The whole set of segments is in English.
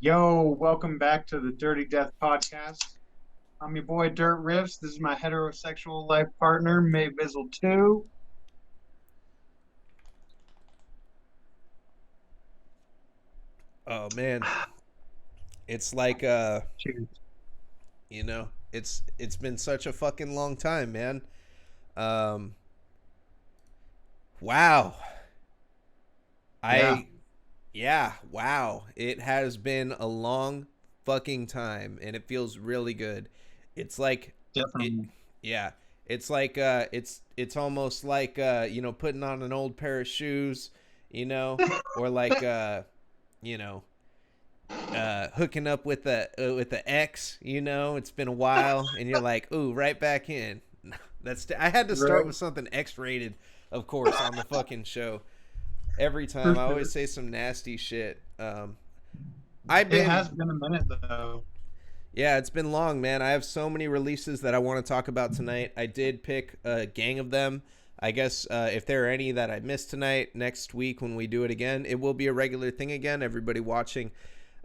Yo, welcome back to the Dirty Death Podcast. I'm your boy Dirt Riffs. This is my heterosexual life partner, May Bizzle 2. Oh man, it's like Cheers. it's been such a fucking long time, man. Um, wow. Yeah, I Yeah, wow. It has been a long fucking time and it feels really good. It's like it definitely. yeah, it's like it's almost like putting on an old pair of shoes, or like you know, hooking up with the ex. It's been a while, and you're like, ooh, right back in. I had to start Right, with something X-rated, of course, on the fucking show. Every for time I always sure. say some nasty shit. I've It been has been a minute, though. Yeah, it's been long, man. I have so many releases that I want to talk about tonight. I did pick a gang of them. I guess if there are any that I missed tonight, next week when we do it again, it will be a regular thing again. Everybody watching,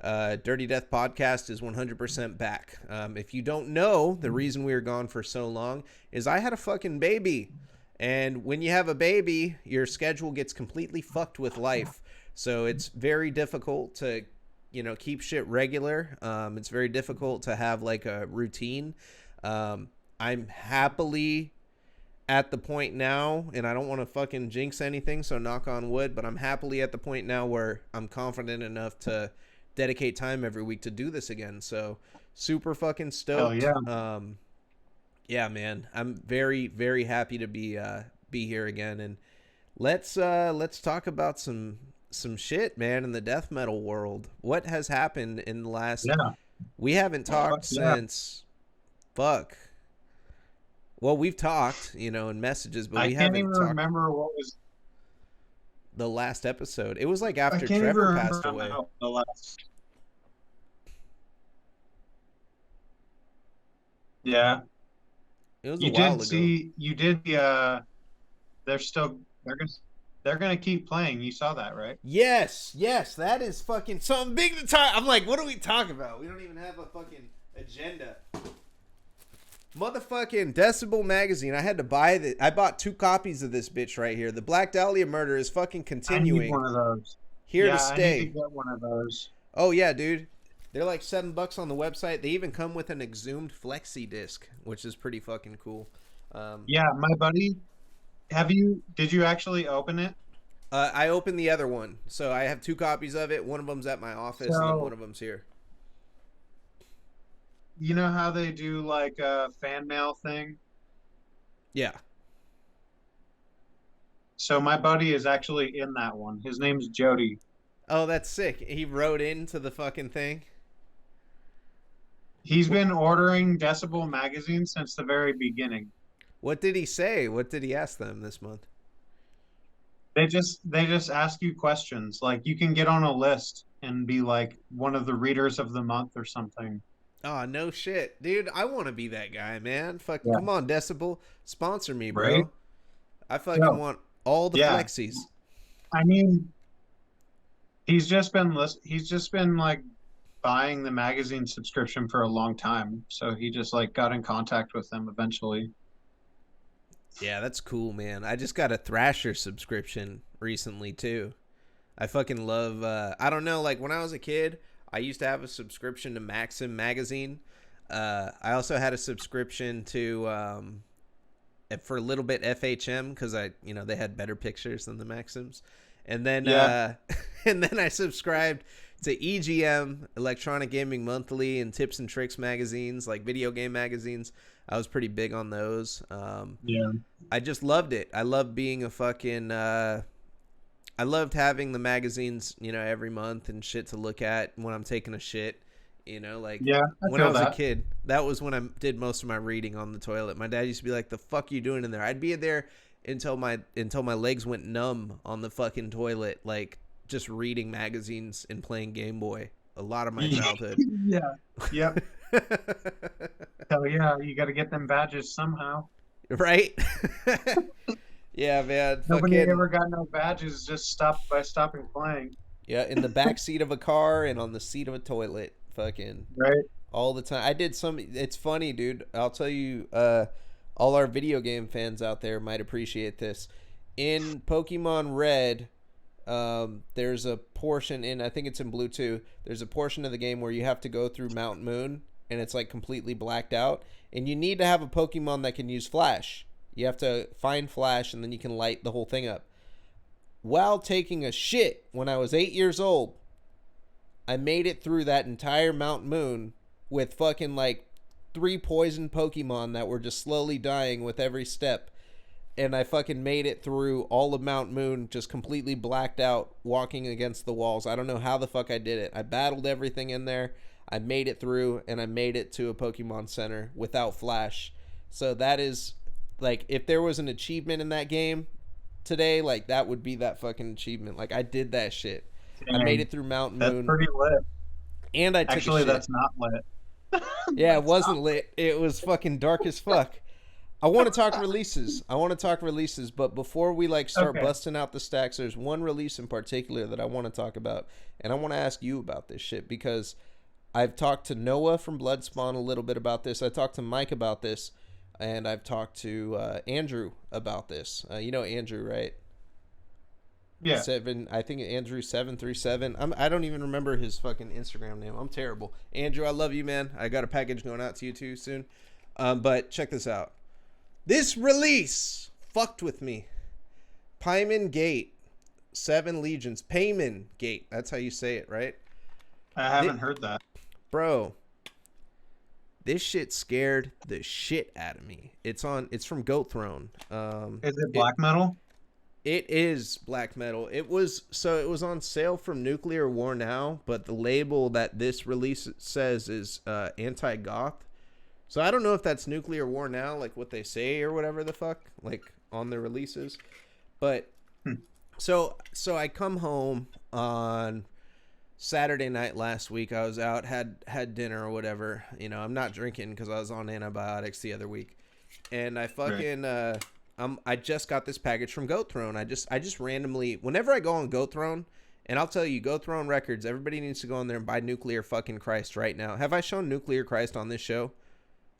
Dirty Death Podcast is 100% back. If you don't know, the reason we were gone for so long is I had a fucking baby. And when you have a baby, your schedule gets completely fucked with life. So it's very difficult to keep shit regular. It's very difficult to have like a routine. I'm happily at the point now, and I don't want to fucking jinx anything, so knock on wood, but I'm happily at the point now where I'm confident enough to dedicate time every week to do this again. So super fucking Hell stoked. yeah. Yeah, man, I'm very very happy to be here again, and let's talk about some shit, man, in the death metal world. What has happened in the last? Yeah. We haven't Fuck talked yeah. since fuck. Well, we've talked, in messages, but I we can't even haven't talked remember what was. the last episode. It was like I after can't even Trevor remember passed away. how the last. Yeah. It was a You did while ago. see, you did, they're still, they're gonna keep playing. You saw that, right? Yes, yes, that is fucking something big to talk. I'm like, what are we talking about? We don't even have a fucking agenda. Motherfucking Decibel magazine. I had to buy the. I bought 2 copies of this bitch right here. The Black Dahlia murder is fucking I need continuing, one of those. here to Yeah, I need to stay. get one of those. Oh yeah, dude. They're like $7 on the website. They even come with an exhumed flexi disc, which is pretty fucking cool. Um, Yeah, my buddy, did you actually open it? I opened the other one, so I have 2 copies of it. One of them's at my office, and then one So, of them's here. you know how they do like a fan mail thing? Yeah. So my buddy is actually in that one. His name's Jody. Oh, that's sick. He wrote into the fucking thing. He's What, been ordering Decibel magazine since the very beginning. what did he say? What did he ask them this month? They just ask you questions. Like you can get on a list and be like one of the readers of the month or something. Oh, no shit. Dude, I want to be that guy, man. Fucking Yeah. come on, Decibel. Sponsor me, Right? bro. I fucking Yo, want all the yeah. flexies. I mean, he's just been like buying the magazine subscription for a long time. So he just like got in contact with them eventually. Yeah, that's cool, man. I just got a Thrasher subscription recently, too. I fucking love, I don't know, like when I was a kid, I used to have a subscription to Maxim magazine. I also had a subscription to, for a little bit, FHM, because they had better pictures than the Maxims. And then, Yeah. and then I subscribed to EGM, Electronic Gaming Monthly, and Tips and Tricks magazines, like video game magazines. I was pretty big on those. Yeah. I just loved it. I loved being a fucking, I loved having the magazines, every month and shit to look at when I'm taking a shit. Like Yeah, I when I feel was a that. kid, that was when I did most of my reading on the toilet. My dad used to be like, "The fuck you doing in there?" I'd be in there until my legs went numb on the fucking toilet, like just reading magazines and playing Game Boy. A lot of my childhood. Yeah. Yep. Hell yeah, you got to get them badges somehow. Right? Yeah, man. Nobody Fucking ever got no badges just stopped by stopping playing. Yeah, in the back seat of a car and on the seat of a toilet, fucking Right? all the time. I did some. It's funny, dude. I'll tell you. All our video game fans out there might appreciate this. In Pokemon Red, there's a portion in. I think it's in Blue too. There's a portion of the game where you have to go through Mount Moon, and it's like completely blacked out. And you need to have a Pokemon that can use Flash. You have to find Flash, and then you can light the whole thing up. While taking a shit when I was 8 years old, I made it through that entire Mount Moon with fucking like 3 poison Pokemon that were just slowly dying with every step. And I fucking made it through all of Mount Moon just completely blacked out, walking against the walls. I don't know how the fuck I did it. I battled everything in there. I made it through, and I made it to a Pokemon Center without Flash. So that is, like, if there was an achievement in that game today, like, that would be that fucking achievement. Like, I did that shit. Dang, I made it through Mount Moon. That's pretty lit. And I took Actually, a shit. that's not lit. Yeah, it wasn't lit. It was fucking dark as fuck. I want to talk releases. But before we like start busting out the stacks, there's one release in particular that I want to talk about, and I want to ask you about this shit because I've talked to Noah from Bloodspawn a little bit about this. I talked to Mike about this, and I've talked to Andrew about this. You know Andrew, right? Yeah. I think Andrew 737. I don't even remember his fucking Instagram name. I'm terrible. Andrew, I love you, man. I got a package going out to you too soon. But check this out. This release fucked with me. Paimon Gate, 7 Legions. Paimon Gate. That's how you say it, right? I haven't heard that. Bro, this shit scared the shit out of me. It's from Goat Throne. Is it black metal? It is black metal. It was on sale from Nuclear War Now, but the label that this release says is anti-goth. So I don't know if that's Nuclear War Now, like what they say or whatever the fuck, like on their releases. But so I come home on Saturday night last week. I was out, had dinner or whatever. You know, I'm not drinking because I was on antibiotics the other week, and I fucking I just got this package from Goat Throne. I just randomly, whenever I go on Goat Throne, and I'll tell you, Goat Throne Records, everybody needs to go on there and buy Nuclear fucking Christ right now. Have I shown Nuclear Christ on this show?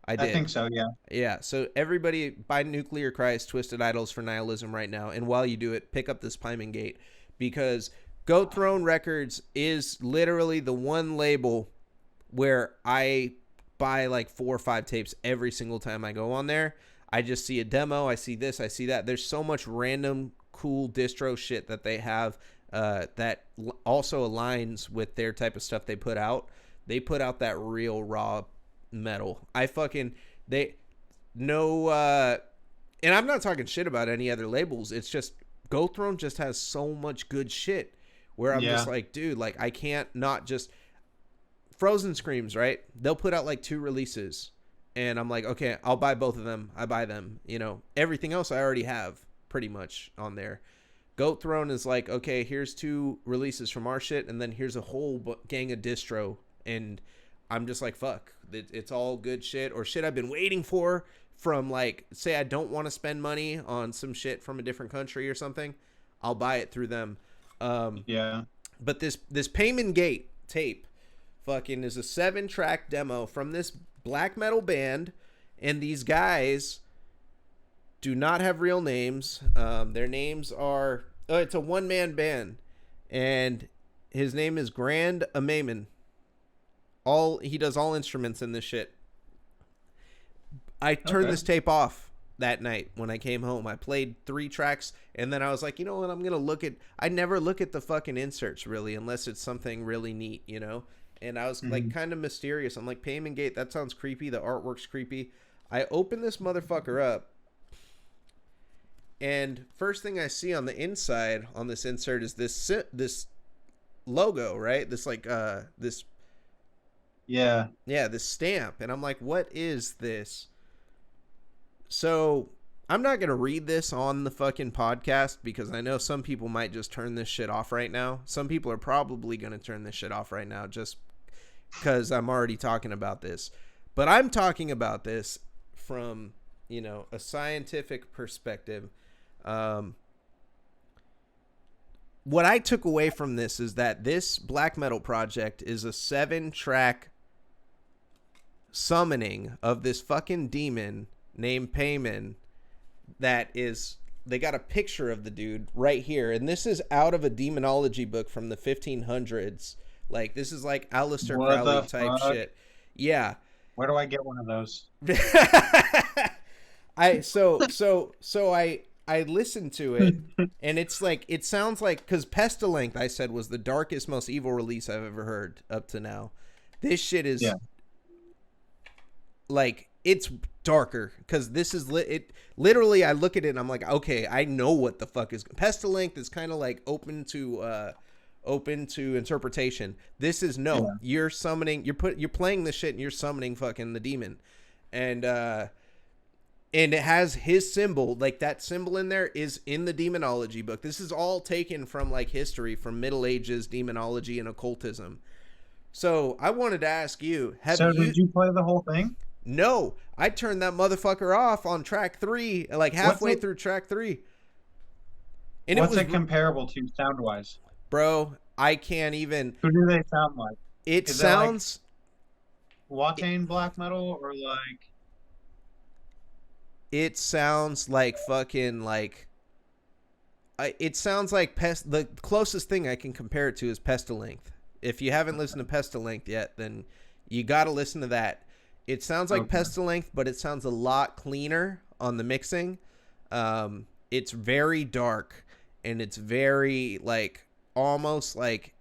I did. I think so, yeah. Yeah, so everybody buy Nuclear Christ, Twisted Idols for Nihilism right now. And while you do it, pick up this Paimon Gate. Because Goat Throne Records is literally the one label where I buy like 4 or 5 tapes every single time I go on there. I just see a demo, I see this, I see that. There's so much random cool distro shit that they have that also aligns with their type of stuff they put out. They put out that real raw metal. And I'm not talking shit about any other labels. It's just Goat Throne just has so much good shit where I'm just like, dude, like I can't not just Frozen Screams, right? They'll put out like 2 releases and I'm like, okay, I'll buy both of them. I buy them, you know. Everything else I already have pretty much on there. Goat Throne is like, okay, here's 2 releases from our shit and then here's a whole gang of distro, and I'm just like, fuck, it's all good shit or shit I've been waiting for from, like, say I don't want to spend money on some shit from a different country or something. I'll buy it through them. Yeah. But this Paimon Gate tape fucking is a 7-track demo from this black metal band, and these guys do not have real names. Their names are, it's a one-man band, and his name is Grand Amaman. He does all instruments in this shit. I turned this tape off that night when I came home. I played 3 tracks, and then I was like, you know what, I'm gonna I never look at the fucking inserts really unless it's something really neat, you know. And I was like kind of mysterious. I'm like, Paimon Gate, that sounds creepy. The artwork's creepy. I open this motherfucker up, and first thing I see on the inside on this insert is this logo, right? This like this. Yeah, this stamp. And I'm like, what is this? So I'm not going to read this on the fucking podcast because I know some people might just turn this shit off right now. Some people are probably going to turn this shit off right now just because I'm already talking about this. But I'm talking about this from, you know, a scientific perspective. what I took away from this is that this black metal project is a 7-track summoning of this fucking demon named Payman that is, they got a picture of the dude right here, and this is out of a demonology book from the 1500s. Like, this is like Aleister Crowley type shit. Yeah. Where do I get one of those? I listened to it, and it's like, it sounds like, because Pestilence, I said, was the darkest, most evil release I've ever heard up to now. This shit is like, it's darker, because this is literally, I look at it and I'm like, okay, I know what the fuck is. Pestilence is kind of like open to interpretation. This is you're summoning, you're playing this shit and you're summoning fucking the demon, and it has his symbol, like that symbol in there is in the demonology book. This is all taken from like history, from Middle Ages demonology and occultism. So I wanted to ask you, did you play the whole thing? No, I turned that motherfucker off on track 3, like halfway through track 3. And what's it comparable to sound-wise? Bro, I can't even. Who do they sound like? It sounds like Watain black metal, or like. It sounds like fucking like. It sounds like the closest thing I can compare it to is Pestilence. If you haven't listened to Pestilence yet, then you got to listen to that. It sounds like Pestilence, but it sounds a lot cleaner on the mixing. It's very dark, and it's very like almost like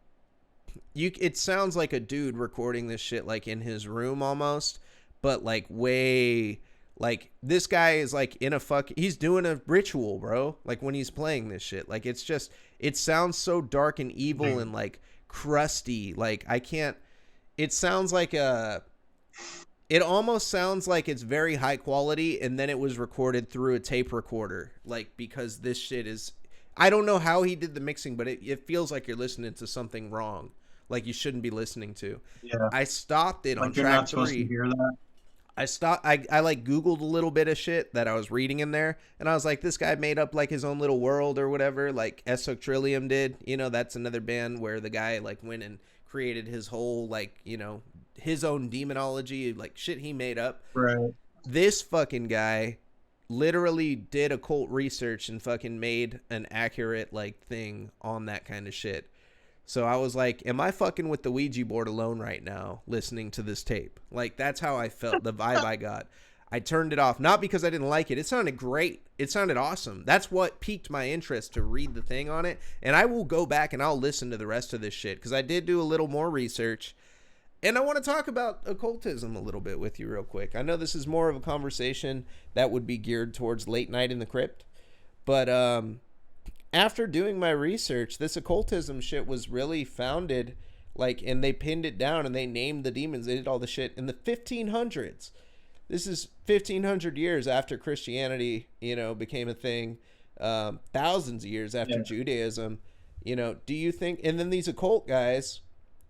it sounds like a dude recording this shit like in his room almost, but like way like this guy is like in a he's doing a ritual, bro, like when he's playing this shit. Like it's just, it sounds so dark and evil and like crusty. Like it sounds like it almost sounds like it's very high quality, and then it was recorded through a tape recorder, like, because this shit is, I don't know how he did the mixing, but it feels like you're listening to something wrong, like you shouldn't be listening to. Yeah. I stopped it on you're track not supposed 3. to hear that. I like Googled a little bit of shit that I was reading in there, and I was like, this guy made up like his own little world or whatever, like Esoctrillium did. You know, that's another band where the guy like went and created his whole like, you know, his own demonology, like shit he made up. Right. This fucking guy literally did occult research and fucking made an accurate like thing on that kind of shit. So I was like, am I fucking with the Ouija board alone right now listening to this tape? Like, that's how I felt, the vibe I got. I turned it off, not because I didn't like it. It sounded great. It sounded awesome. That's what piqued my interest to read the thing on it. And I will go back and I'll listen to the rest of this shit, because I did do a little more research. And I want to talk about occultism a little bit with you real quick. I know this is more of a conversation that would be geared towards Late Night in the Crypt. But after doing my research, this occultism shit was really founded, like, and they pinned it down and they named the demons. They did all the shit in the 1500s. This is 1500 years after Christianity, you know, became a thing. Thousands of years after Judaism. You know, do you think, and then these occult guys,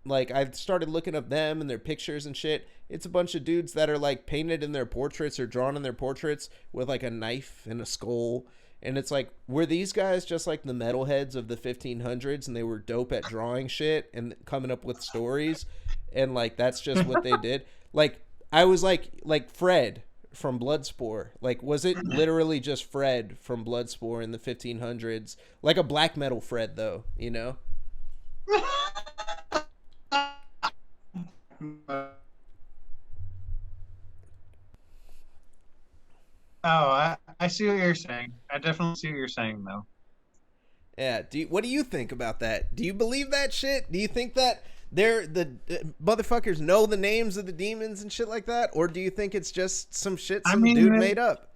like, I started looking up them and their pictures and shit. It's a bunch of dudes that are like painted in their portraits or drawn in their portraits with like a knife and a skull. And it's like, were these guys just like the metalheads of the 1500s, and they were dope at drawing shit and coming up with stories, and like that's just what they did? Like, I was like Fred from Bloodsport. Like, was it literally just Fred from Bloodsport in the 1500s? Like a black metal Fred, though, you know? Oh, I see what you're saying. I definitely see what you're saying, though. Yeah. What do you think about that? Do you believe that shit? Do you think that the motherfuckers know the names of the demons and shit like that? Or do you think it's just some shit dude made up?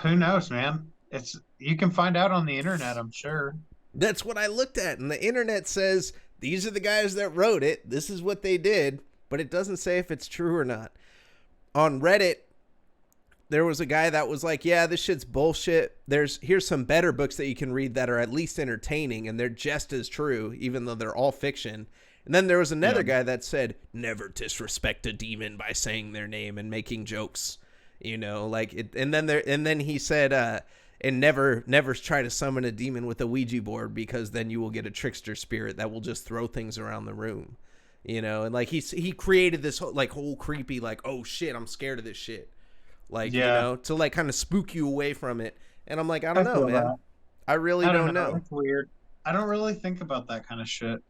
Who knows, man? You can find out on the internet, I'm sure. That's what I looked at, and the internet says these are the guys that wrote it. This is what they did, but it doesn't say if it's true or not. On Reddit, there was a guy that was like, yeah, this shit's bullshit. Here's some better books that you can read that are at least entertaining, and they're just as true, even though they're all fiction. And then there was another guy that said, never disrespect a demon by saying their name and making jokes, you know, like it. And then he said, and never try to summon a demon with a Ouija board, because then you will get a trickster spirit that will just throw things around the room, you know. And like he created this whole creepy, like, oh shit, I'm scared of this shit, like, you Yeah, know, to like kind of spook you away from it. And I'm like, I don't I know, feel man. that. I really I don't don't know. know. It's weird. I don't really think about that kind of shit.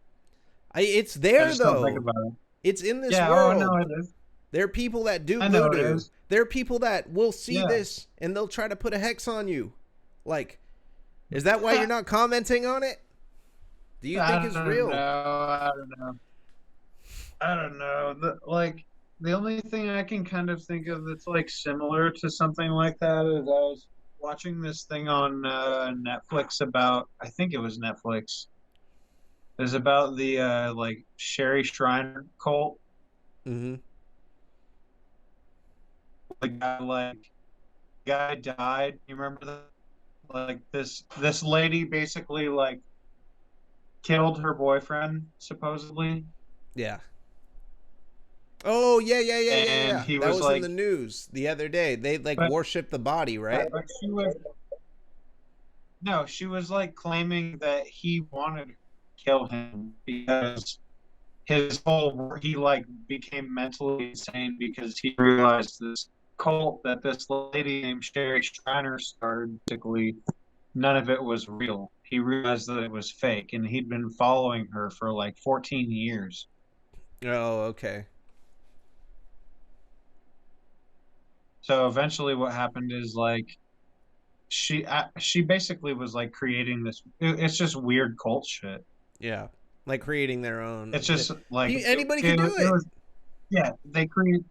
It's I there just don't think though. about it. It's in this Yeah. Oh no, world. it is. There are people that do I know it voodoo. is. There are people that will see Yeah. this and they'll try to put a hex on you. Like, is that why you're not commenting on it? Do you think I it's don't know. real? I don't know. I don't know. The only thing I can kind of think of that's like similar to something like that is I was watching this thing on Netflix about, I think it was Netflix. It was about the like Sherry Shriner cult. Mm-hmm. The guy died. You remember that? Like this lady basically like killed her boyfriend supposedly, Yeah. Oh, and yeah. he That was was in like, the news the other day. They like but worship the body, yeah, right? but she was no, she was like claiming that he wanted to kill him because his whole he like became mentally insane because he realized this cult that this lady named Sherry Shriner started, basically none of it was real. He realized that it was fake, and he'd been following her for like 14 years. Oh, okay. So eventually what happened is like she basically was like creating this, it's just weird cult shit. Yeah. Like creating their It's own. just like Anybody can do it it. was, yeah, they create,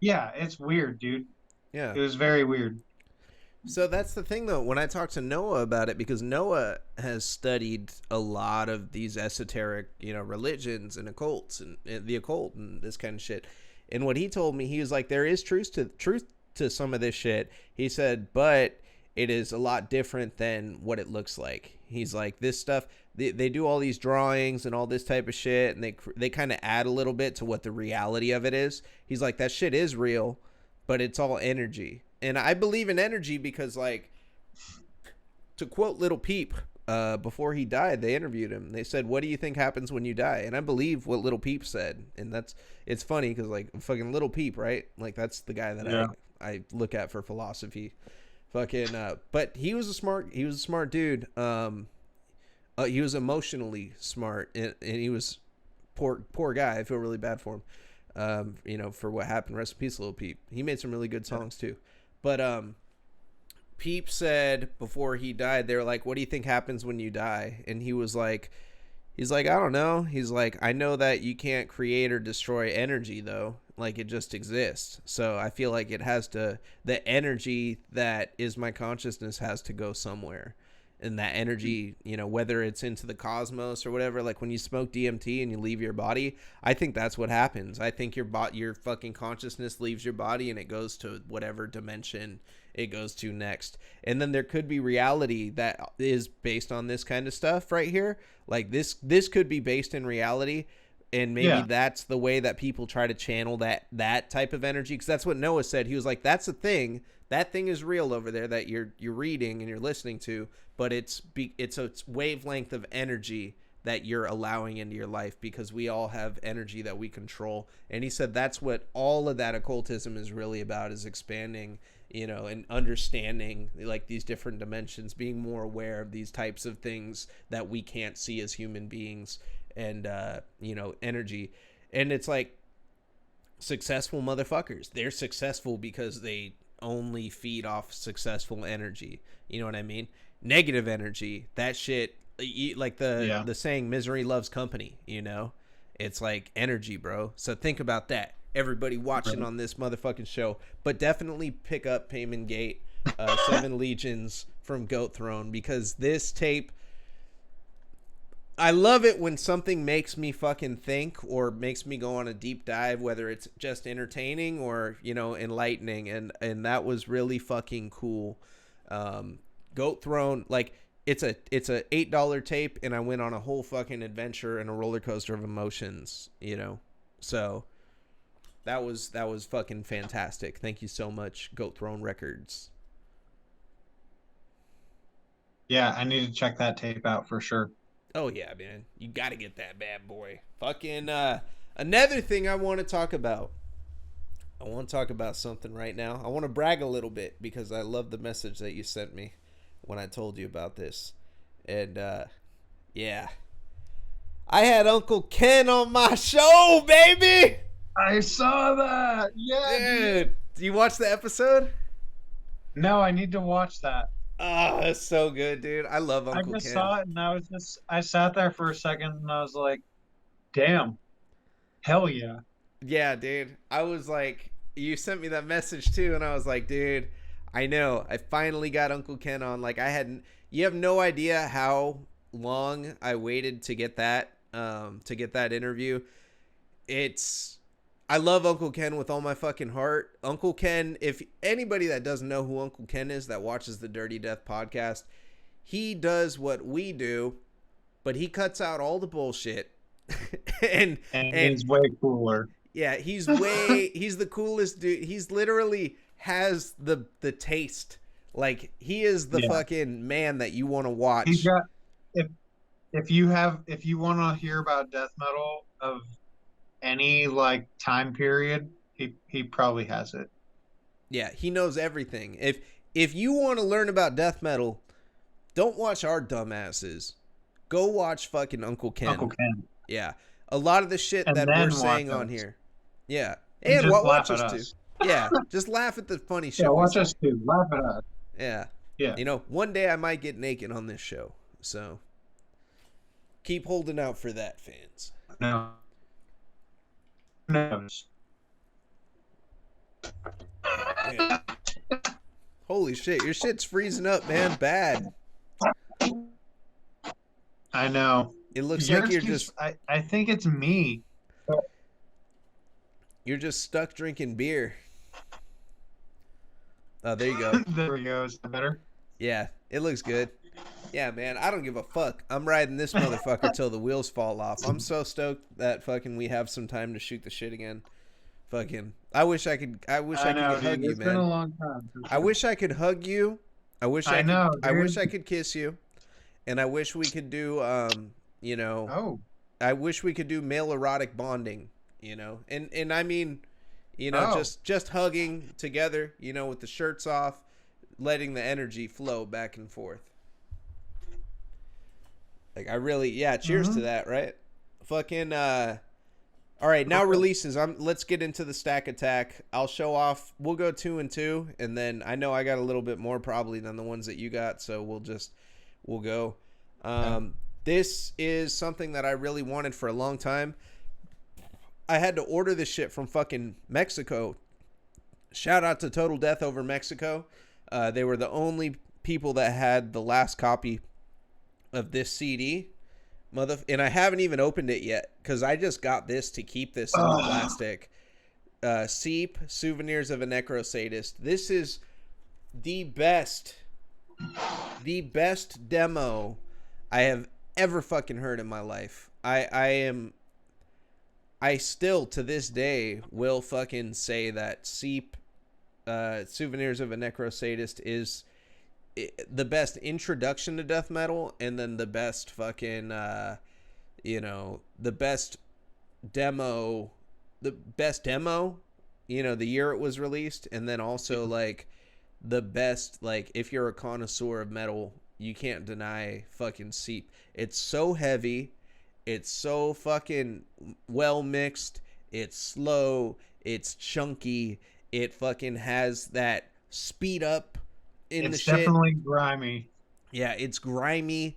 yeah, it's weird, dude. Yeah. It was very weird. So that's the thing, though, when I talked to Noah about it, because Noah has studied a lot of these esoteric, you know, religions and occults and the occult and this kind of shit. And what he told me, he was like, there is truth to some of this shit. He said, but it is a lot different than what it looks like. He's like, this stuff, they do all these drawings and all this type of shit, and they kind of add a little bit to what the reality of it is. He's like, that shit is real, but it's all energy. And I believe in energy because, like, to quote Little Peep, before he died, they interviewed him. They said, "What do you think happens when you die?" And I believe what Little Peep said. And it's funny because, like, fucking Little Peep, right? Like, that's the guy that Yeah. I look at for philosophy. Fucking, but he was a smart dude. He was emotionally smart, and he was poor guy. I feel really bad for him. You know, for what happened. Rest in peace, Little Peep. He made some really good songs too. But Peep said before he died, they were like, "What do you think happens when you die?" And he's like, "I don't know." He's like, "I know that you can't create or destroy energy, though. Like, it just exists. So I feel like the energy that is my consciousness has to go somewhere." And that energy, you know, whether it's into the cosmos or whatever, like when you smoke DMT and you leave your body, I think that's what happens. I think your fucking consciousness leaves your body and it goes to whatever dimension it goes to next. And then there could be reality that is based on this kind of stuff right here. Like this could be based in reality, and maybe Yeah. that's the way that people try to channel that type of energy, because that's what Noah said. He was like, that's a thing. That thing is real over there that you're reading and you're listening to, but it's a wavelength of energy that you're allowing into your life, because we all have energy that we control. And he said that's what all of that occultism is really about, is expanding, you know, and understanding like these different dimensions, being more aware of these types of things that we can't see as human beings, and you know, energy. And it's like, successful motherfuckers, they're successful because they only feed off successful energy. You know what I mean? Negative energy, that shit, like Yeah. the saying, misery loves company, you know? It's like energy, bro. So think about that, everybody watching Right. on this motherfucking show. But definitely pick up Payman Gate, Seven Legions from Goat Throne, because this tape, I love it when something makes me fucking think or makes me go on a deep dive, whether it's just entertaining or, you know, enlightening. And that was really fucking cool. Goat Throne, like, it's a $8 tape, and I went on a whole fucking adventure and a roller coaster of emotions, you know. So that was fucking fantastic. Thank you so much, Goat Throne Records. Yeah, I need to check that tape out for sure. Oh yeah, man. You got to get that bad boy. Fucking another thing I want to talk about. I want to talk about something right now. I want to brag a little bit because I love the message that you sent me when I told you about this. And yeah. I had Uncle Ken on my show, baby. I saw that. Yeah, dude. Dude, do you watch the episode? No, I need to watch that. Oh, it's so good, dude. I love I Uncle just Ken. saw it and I sat there for a second and I was like, damn, hell yeah. Yeah, dude. I was like, you sent me that message too, and I was like, dude, I know. I finally got Uncle Ken on. Like, I hadn't. You have no idea how long I waited to get that interview. It's. I love Uncle Ken with all my fucking heart. Uncle Ken, if anybody that doesn't know who Uncle Ken is that watches the Dirty Death podcast, he does what we do, but he cuts out all the bullshit. and And and he's way cooler. yeah, he's the coolest dude. He's literally has the taste. Like, he is the Yeah. fucking man that you want to He's watch. got if if you want to hear about death metal of any like time period, he probably has it. Yeah, he knows everything. If you want to learn about death metal, don't watch our dumbasses. Go watch fucking Uncle Uncle Ken. Ken. Yeah. A lot of the shit And that we're then watch saying on us. here. Yeah. And And just what laugh watch at us too. us. Yeah. Just laugh at the funny Yeah, shit we watch say. us too. Laugh at us. Yeah. Yeah. You know, one day I might get naked on this show. So keep holding out for that, fans. No. No. Man. Holy shit, your shit's freezing up, man. Bad. I know. It looks Yours like you're keeps- just I think it's me. stuck drinking beer. Oh, there you go. There we go. Is that better? Yeah, it looks good. Yeah, man, I don't give a fuck. I'm riding this motherfucker till the wheels fall off. I'm so stoked that fucking we have some time to shoot the shit again. Fucking, I wish I could know, hug dude. you, It's been a man. long time. for I sure. wish I could hug you. I know, I wish dude. I could kiss you. And I wish we could do you know, Oh. I wish we could do male erotic bonding, you know. And I mean, you know, Oh. just hugging together, you know, with the shirts off, letting the energy flow back and forth. Like, I really, yeah, cheers to that, right? Fucking all right, now releases. Let's get into the stack attack. I'll show off. We'll go 2 and 2, and then I know I got a little bit more probably than the ones that you got, so we'll go. This is something that I really wanted for a long time. I had to order this shit from fucking Mexico. Shout out to Total Death over Mexico. They were the people that had the last copy of this CD. And I haven't even opened it yet because I just got this to keep this in the plastic. Seep, Souvenirs of a Necrosadist. This is the best demo I have ever fucking heard in my life. I still to this day will fucking say that Seep, Souvenirs of a Necrosadist is the best introduction to death metal, and then the best fucking you know, the best demo, you know, the year it was released, and then also like the best, like, if you're a connoisseur of metal, you can't deny fucking Seep. It's so heavy, it's so fucking well mixed, it's slow, it's chunky, it fucking has that speed up in the shit. It's definitely grimy. Yeah, it's grimy.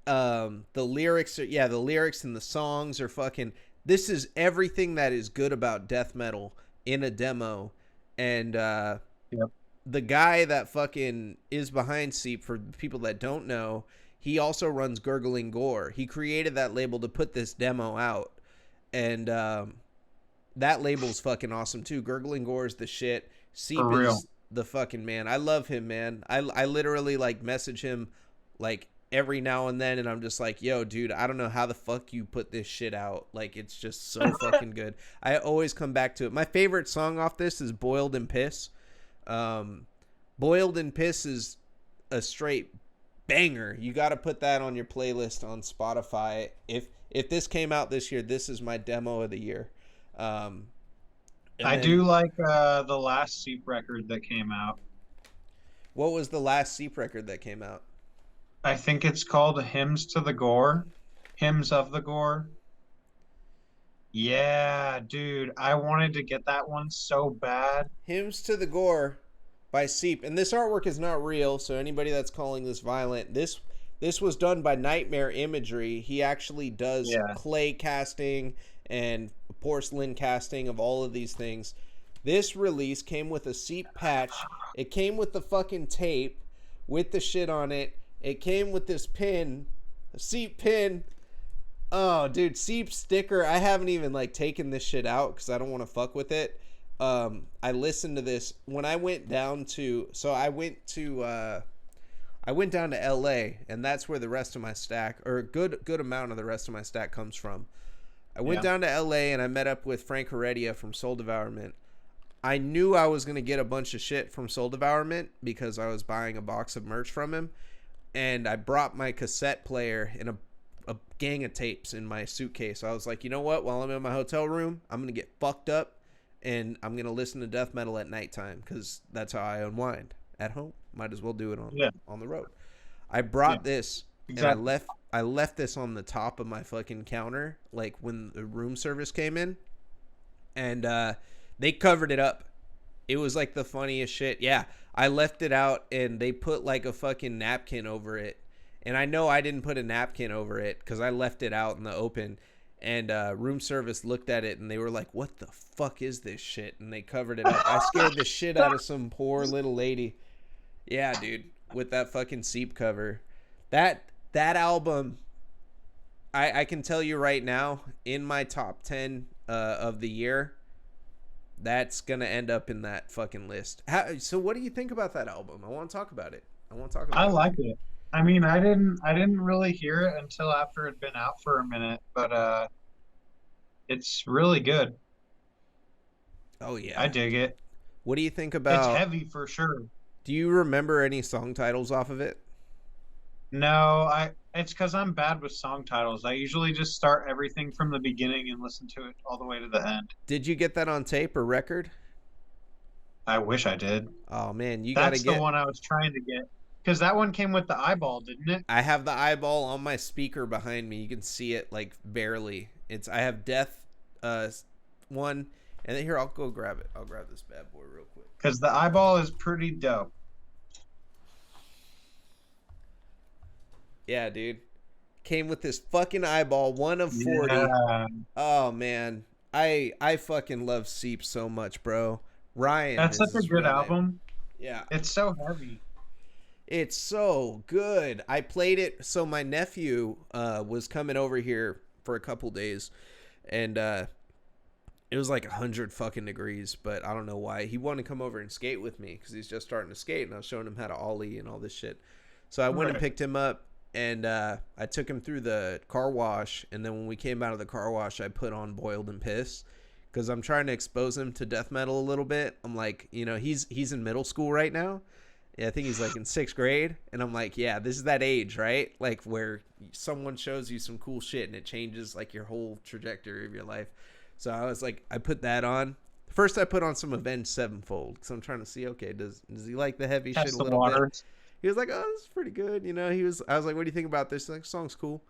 The lyrics and the songs are fucking. This is everything that is good about death metal in a demo. And Yep. the guy that fucking is behind Seep, for people that don't know, he also runs Gurgling Gore. He created that label to put this demo out. And that label's fucking awesome too. Gurgling Gore is the shit. Seep is the fucking man. I love him, man. I literally like message him like every now and then, and I'm just like, yo, dude, I don't know how the fuck you put this shit out. Like, it's just so fucking good. I always come back to it. My favorite song off this is Boiled in Piss. Boiled in Piss is a straight banger. You got to put that on your playlist on Spotify. If this came out this year, this is my demo of the year. Um, and I do then like the last Seep record that came out. what was the last Seep record that came out? I think it's called Hymns to the Gore. Hymns of the Gore. Yeah, dude, I wanted to get that one so bad. Hymns to the Gore by Seep. And this artwork is not real, so anybody that's calling this violent, this was done by Nightmare Imagery. He actually does Yeah. clay casting and porcelain casting of all of these things. This release came with a Seep patch. It came with the fucking tape with the shit on it. It came with this pin, a Seep pin. Oh, dude, Seep sticker. I haven't even like taken this shit out because I don't want to fuck with it. I listened to this when I went down to. So I went down to L.A. and that's where the rest of my stack, or a good amount of the rest of my stack, comes from. I went down to L.A. and I met up with Frank Heredia from Soul Devourment. I knew I was gonna get a bunch of shit from Soul Devourment because I was buying a box of merch from him, and I brought my cassette player and a gang of tapes in my suitcase. I was like, you know what? While I'm in my hotel room, I'm gonna get fucked up, and I'm gonna listen to death metal at nighttime because that's how I unwind at home. Might as well do it on the road. I brought this Exactly. and I left this on the top of my fucking counter, like when the room service came in, and they covered it up. It was like the funniest shit. Yeah, I left it out, and they put like a fucking napkin over it. And I know I didn't put a napkin over it because I left it out in the open. And room service looked at it, and they were like, what the fuck is this shit? And they covered it up. I scared the shit out of some poor little lady. Yeah, dude, with that fucking Seep cover. That album, I can tell you right now, in my top 10 of the year, that's going to end up in that fucking list. So what do you think about that album? I want to talk about it. I like it. I mean, I didn't really hear it until after it'd been out for a minute, but it's really good. Oh, yeah. I dig it. What do you think It's about... heavy for sure. Do you remember any song titles off of it? No, it's because I'm bad with song titles. I usually just start everything from the beginning and listen to it all the way to the end. Did you get that on tape or record? I wish I did. Oh, man, you got to That's the get... one I was trying to get. Because that one came with the eyeball, didn't it? I have the eyeball on my speaker behind me. You can see it like barely. I have Death one, and then here I'll go grab it. I'll grab this bad boy real quick. Because the eyeball is pretty dope. Yeah, dude. Came with this fucking eyeball, 1 of 40. Yeah. Oh man. I fucking love Seep so much, bro. Ryan. That's is such a his good real name. album. Yeah. It's so heavy. It's so good. I played it. So my nephew was coming over here for a couple days, and it was like 100 fucking degrees, but I don't know why. He wanted to come over and skate with me because he's just starting to skate, and I was showing him how to ollie and all this shit. So I went and picked him up, and I took him through the car wash, and then when we came out of the car wash, I put on Boiled and Piss because I'm trying to expose him to death metal a little bit. I'm like, you know, he's in middle school right now. Yeah, I think he's like in 6th grade, and I'm like, yeah, this is that age, right? Like where someone shows you some cool shit and it changes like your whole trajectory of your life. So I was like, I put that on. First, I put on some Avenged Sevenfold because I'm trying to see, okay, does he like the heavy shit a little bit? He was like, oh, this is pretty good, you know. I was like, what do you think about this? Like, song's cool.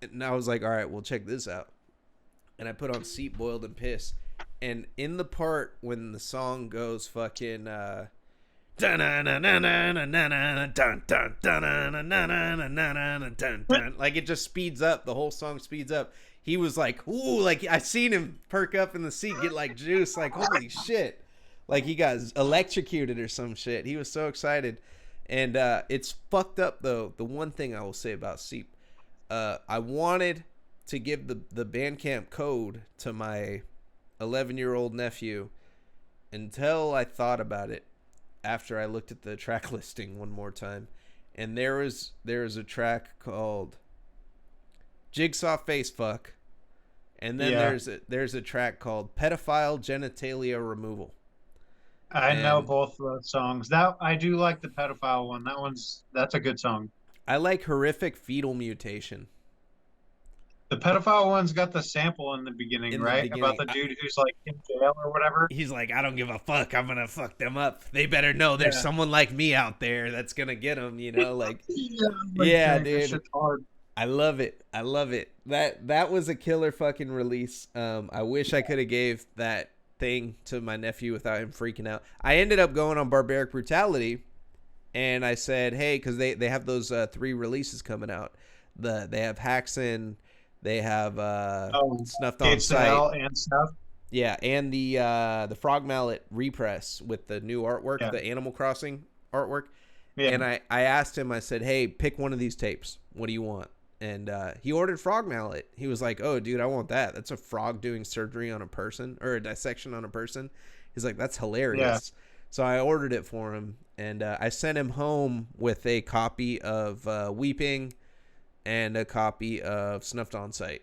And I was like, all right, well, check this out. And I put on Seep, Boiled and Piss, and in the part when the song goes fucking. Like it just speeds up. The whole song speeds up. He was like, ooh, like I seen him perk up in the seat, get like juice, like holy shit. Like he got electrocuted or some shit. He was so excited. And it's fucked up though. The one thing I will say about Seep, I wanted to give the Bandcamp code to my 11-year-old nephew until I thought about it. After I looked at the track listing one more time, and there is a track called Jigsaw Face Fuck, and then there's a track called Pedophile Genitalia Removal. I know both of those songs. That I do like the pedophile one. That's a good song. I like horrific fetal mutation The pedophile one's got the sample in the beginning, in the right? About beginning. the dude who's like in jail or whatever. He's like, I don't give a fuck. I'm gonna fuck them up. They better know there's Yeah. someone like me out there that's gonna get them. You know, like, Yeah, like yeah, dang, that dude. shit's hard. I love it. I love it. That was a killer fucking release. I wish I could have gave that thing to my nephew without him freaking out. I ended up going on Barbaric Brutality, and I said, hey, because they have those 3 releases coming out. They have Haxon, they have Snuffed on Gates to Sight. Hell and stuff. Yeah, and the Frog Mallet repress with the new artwork, Yeah. the Animal Crossing artwork. Yeah. And I asked him, I said, hey, pick one of these tapes. What do you want? And he ordered Frog Mallet. He was like, oh, dude, I want that. That's a frog doing surgery on a person, or a dissection on a person. He's like, that's hilarious. Yeah. So I ordered it for him, and I sent him home with a copy of Weeping and a copy of Snuffed on Sight.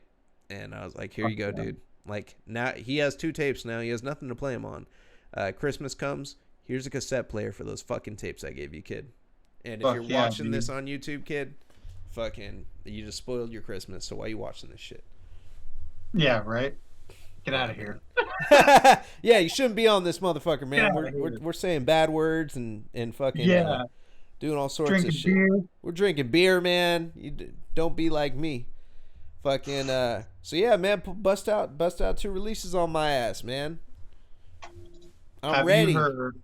And I was like, here you go, dude. Like, now he has 2 tapes now. He has nothing to play them on. Christmas comes. Here's a cassette player for those fucking tapes I gave you, kid. And if you're watching this on YouTube, kid, fucking, you just spoiled your Christmas. So why are you watching this shit? Yeah, right. Get out of here. Yeah, you shouldn't be on this motherfucker, man. We're saying bad words and fucking doing all sorts drinking of shit. Beer. We're drinking beer, man. You don't be like me. Fucking so yeah, man, bust out 2 releases on my ass, man. I'm ready. You heard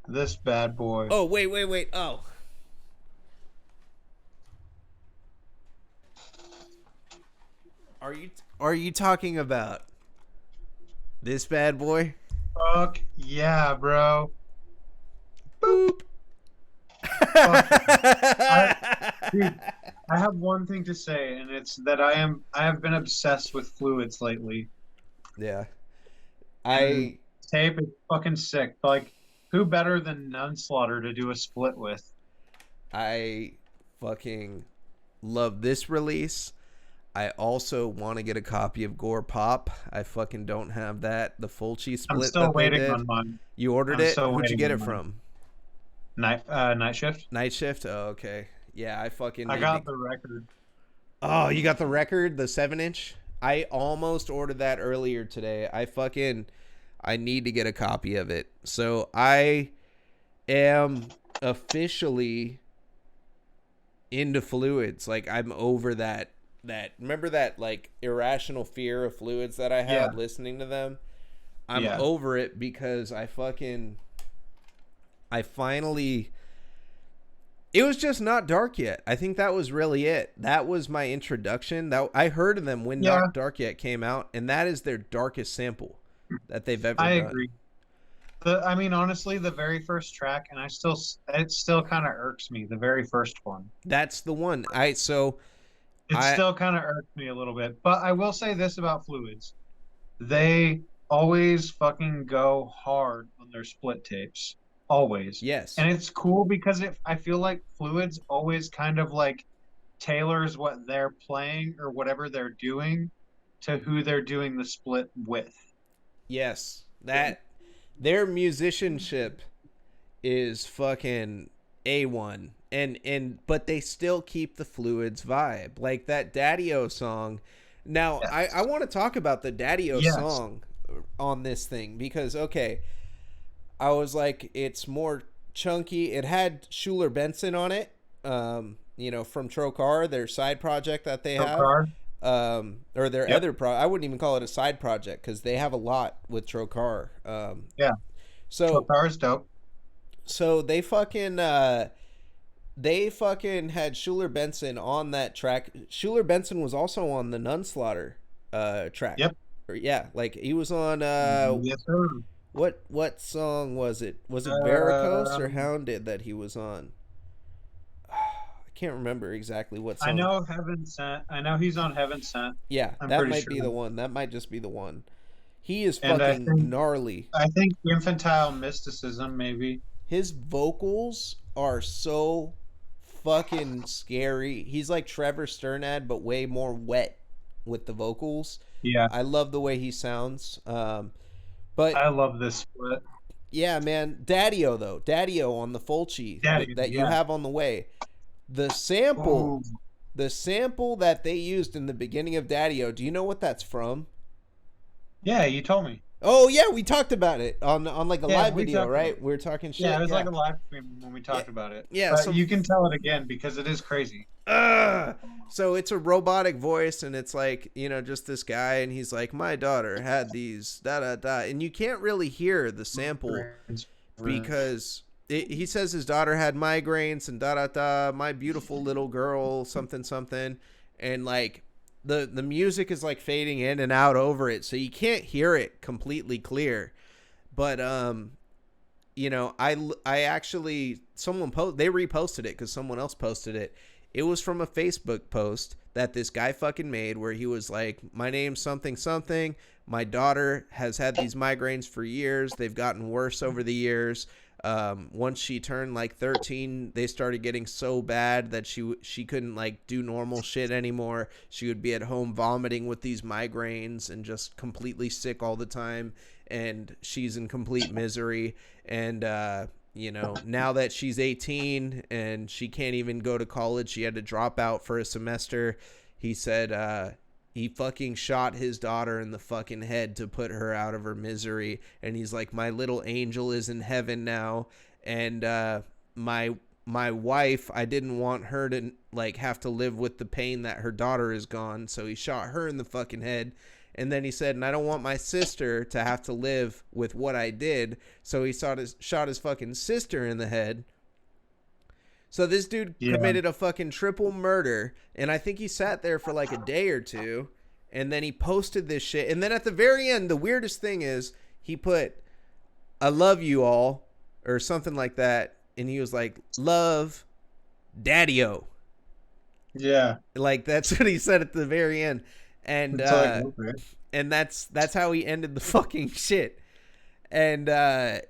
this bad boy? Oh, wait. Oh. Are you talking about this bad boy? Fuck yeah, bro. Boop. Dude, I have one thing to say, and it's that I have been obsessed with fluids lately. Yeah. Tape is fucking sick. Like, who better than Nunslaughter to do a split with? I fucking love this release. I also want to get a copy of Gore Pop. I fucking don't have that. The Fulci split. I'm still waiting on mine. You ordered it? Who'd you get it from? Night Shift. Night Shift? Oh, okay. Yeah, I got the record. Oh, you got the record? The 7-inch? I almost ordered that earlier today. I need to get a copy of it. So I am officially into fluids. Like, I'm over that remember that like irrational fear of fluids that I had listening to them? I'm over it because I finally, it was just not dark yet. I think that was really it. That was my introduction. That I heard of them when Not Dark Yet came out, and that is their darkest sample that they've ever done. I agree. I mean, honestly, the very first track, and it still kind of irks me. The very first one. That's the one. It still kind of irks me a little bit. But I will say this about fluids: they always fucking go hard on their split tapes. Always. Yes. And it's cool because I feel like fluids always kind of like tailors what they're playing or whatever they're doing to who they're doing the split with. Yes. Their musicianship is fucking A1. But they still keep the fluids vibe. Like that Daddy-O song. Now, yes. I want to talk about the Daddy-O song on this thing because, okay, I was like, it's more chunky. It had Schuler Benson on it, from Trokar, their side project that they have. Or their other I wouldn't even call it a side project because they have a lot with Trokar. So Trokar is dope. So they fucking had Schuler Benson on that track. Schuler Benson was also on the Nunslaughter track. Yep. Yeah, like he was on yes, sir. What song was it? Was it Varicose or Hounded that he was on? I can't remember exactly what song. I know Heaven Sent. I know he's on Heaven Sent. Yeah, that might be the one. That might just be the one. He is fucking gnarly. I think Infantile Mysticism, maybe. His vocals are so fucking scary. He's like Trevor Sternad, but way more wet with the vocals. Yeah. I love the way he sounds. But I love this split. Yeah, man. Daddy-O though. Daddy-O on the Fulci Daddy, that you yeah. have on the way. The sample Ooh. the sample that they used in the beginning of Daddy-O, do you know what that's from? Yeah, you told me. Oh yeah, we talked about it on like a Yeah, live we video, talked about right? it. We were talking Yeah, it shit. was like Yeah. a live stream when we Yeah. talked about it. Yeah, But some you can tell it again because it is crazy. so it's a robotic voice and it's like, just this guy and he's like, my daughter had these da da da, and you can't really hear the sample because he says his daughter had migraines and da da da, my beautiful little girl, something something, and like the music is like fading in and out over it, so you can't hear it completely clear. But I actually they reposted it because someone else posted it. It was from a Facebook post that this guy fucking made where he was like, my name's something something. My daughter has had these migraines for years. They've gotten worse over the years. Once she turned like 13, they started getting so bad that she couldn't like do normal shit anymore. She would be at home vomiting with these migraines and just completely sick all the time. And she's in complete misery. And now that she's 18 and she can't even go to college, she had to drop out for a semester. He said he fucking shot his daughter in the fucking head to put her out of her misery. And he's like, my little angel is in heaven now. And my wife, I didn't want her to like have to live with the pain that her daughter is gone. So he shot her in the fucking head. And then he said, and I don't want my sister to have to live with what I did. So he shot his fucking sister in the head. So this dude committed a fucking triple murder. And I think he sat there for like a day or two. And then he posted this shit. And then at the very end, the weirdest thing is he put, I love you all, or something like that. And he was like, love, Daddy-O. Yeah. Like that's what he said at the very end. And and that's how he ended the fucking shit. And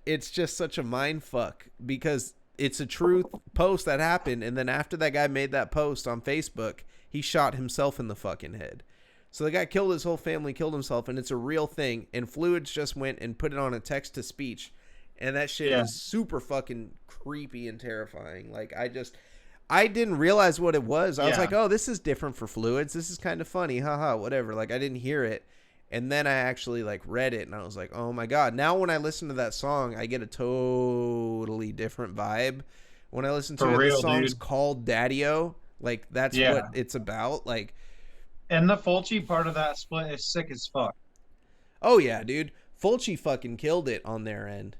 it's just such a mind fuck because it's a true post that happened. And then after that guy made that post on Facebook, he shot himself in the fucking head. So the guy killed his whole family, killed himself, and it's a real thing. And Fluids just went and put it on a text to speech, and that shit is super fucking creepy and terrifying. Like I didn't realize what it was. I was like, oh, this is different for Fluids. This is kind of funny. Haha, whatever. Like, I didn't hear it. And then I actually, like, read it, and I was like, oh, my God. Now when I listen to that song, I get a totally different vibe. When I listen to it, the song's called Daddy-O. Like, that's what it's about. Like, and the Fulci part of that split is sick as fuck. Oh, yeah, dude. Fulci fucking killed it on their end.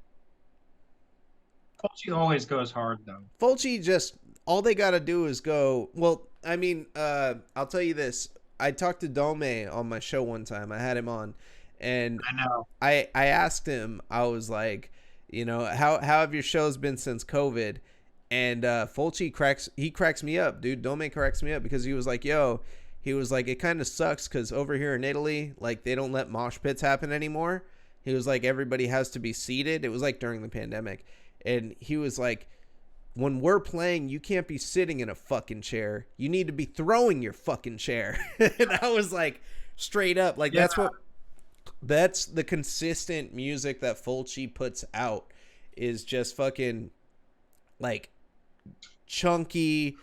Fulci always goes hard, though. Fulci just... all they got to do is go, well, I mean, I'll tell you this. I talked to Dome on my show one time. I had him on, and I know. I asked him, I was like, how have your shows been since COVID? And Fulci cracks me up, dude. Dome cracks me up because he was like, it kind of sucks because over here in Italy, like, they don't let mosh pits happen anymore. He was like, everybody has to be seated. It was like during the pandemic. And he was like, when we're playing, you can't be sitting in a fucking chair. You need to be throwing your fucking chair. And I was like, straight up, like, that's the consistent music that Fulci puts out is just fucking, like, chunky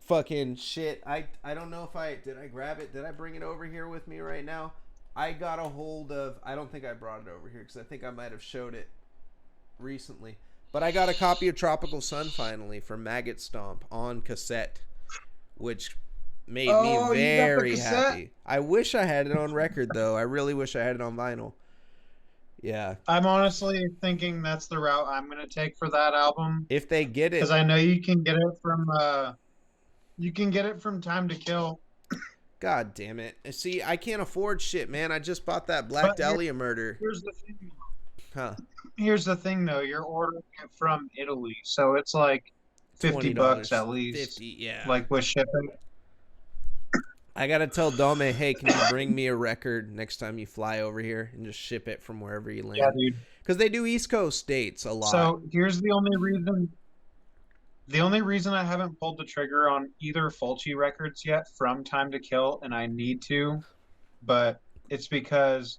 fucking shit. I don't know if did I grab it? Did I bring it over here with me right now? I got a hold of, I don't think I brought it over here because I think I might have showed it recently. But I got a copy of Tropical Sun finally from Maggot Stomp on cassette, which made me very happy. I wish I had it on record, though. I really wish I had it on vinyl. Yeah. I'm honestly thinking that's the route I'm going to take for that album. If they get it. Because I know you can get it from Time to Kill. God damn it. See, I can't afford shit, man. I just bought that Black Dahlia Murder. Here's the thing. Huh. Here's the thing, though. You're ordering it from Italy, so it's like $50 at least. 50, yeah. Like with shipping. I gotta tell Dome, hey, can you bring me a record next time you fly over here and just ship it from wherever you land? Yeah, dude. Because they do East Coast dates a lot. So here's the only reason. The only reason I haven't pulled the trigger on either Fulci records yet from Time to Kill, and I need to, but it's because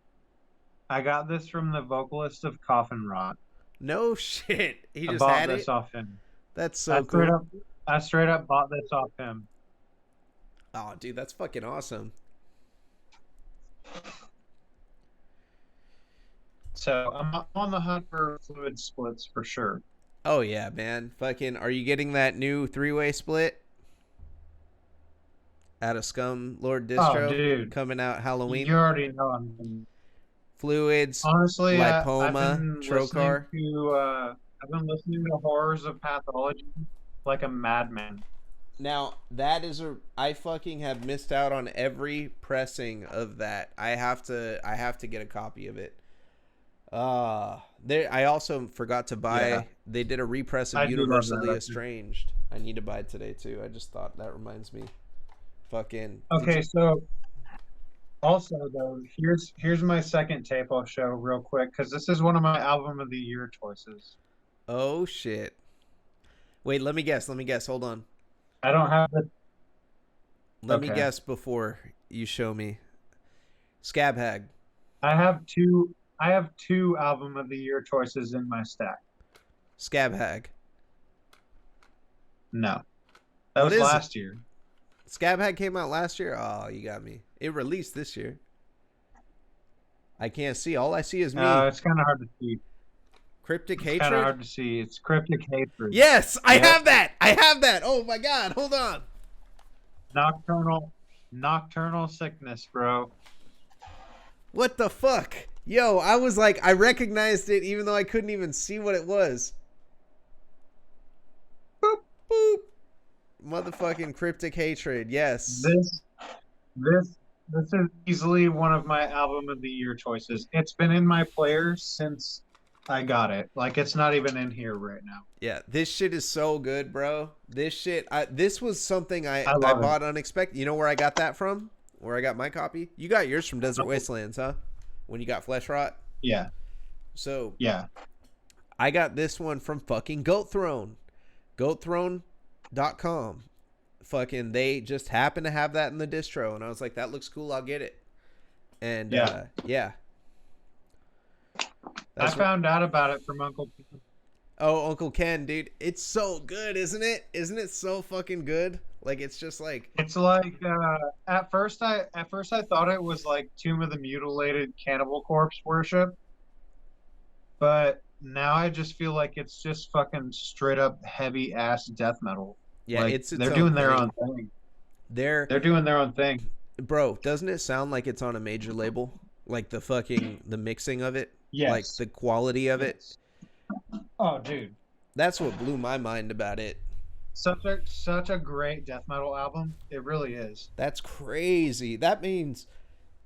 I got this from the vocalist of Coffin Rot. No shit. He I just bought had this it. off him. That's I so straight cool. up, I straight up bought this off him. Oh, dude, that's fucking awesome. So I'm on the hunt for fluid splits for sure. Oh yeah, man. Fucking, are you getting that new three-way split out of Scum Lord Oh, Distro dude, coming out Halloween? you already know I'm. Fluids, Honestly, I've lipoma, been listening trocar. to horrors of pathology like a madman. Now that is a I fucking have missed out on every pressing of that. I have to get a copy of it. There I also forgot to Yeah, buy they did a repress of I do love Universally that record. Estranged. I need to buy it today too. I just thought that reminds me. Fucking did you Okay, so also though, here's my second tape I'll show real quick because this is one of my album of the year choices. Oh shit. Wait, let me guess. Hold on. I don't have the Let me okay. guess before you show me. Scab Hag. I have two album of the year choices in my stack. Scab Hag. No, that What was is it? last year. Scab Hag came out last year? Oh, you got me. It released this year. I can't see. All I see is me. It's kind of hard to see. Cryptic It's kind of Hatred? hard to see. It's Cryptic Hatred. Yes, I Yep. have that. I have that. Oh my god, hold on. Nocturnal Nocturnal Sickness, bro. What the fuck? Yo, I was like, I recognized it even though I couldn't even see what it was. Boop, boop. Motherfucking Cryptic Hatred. Yes. This this this is easily one of my album of the year choices. It's been in my players since I got it. Like it's not even in here right now. Yeah, this shit is so good, bro. This was something I I I love it. bought unexpected. You know where I got that from? Where I got my copy? You got yours from Desert Wastelands, huh? When you got Flesh Rot. Yeah, So, yeah. I got this one from fucking Goat Throne. GoatThrone.com. Fucking they just happened to have that in the distro and I was like, that looks cool, I'll get it. And Yeah. yeah. I That's what found out about it from Uncle Peter. Oh, Uncle Ken, dude. It's so good, isn't it? Isn't it so fucking good? Like it's just like It's like at first I thought it was like Tomb of the Mutilated Cannibal Corpse worship, but now I just feel like it's just fucking straight up heavy ass death metal. yeah, Like it's its they're own doing their thing. own thing. They're They're doing their own thing. bro, doesn't it sound like it's on a major label? Like the mixing of it, like Yes. the quality of it. Yes. Oh, dude. That's what blew my mind about it. Such a great death metal album. It really is. That's crazy. That means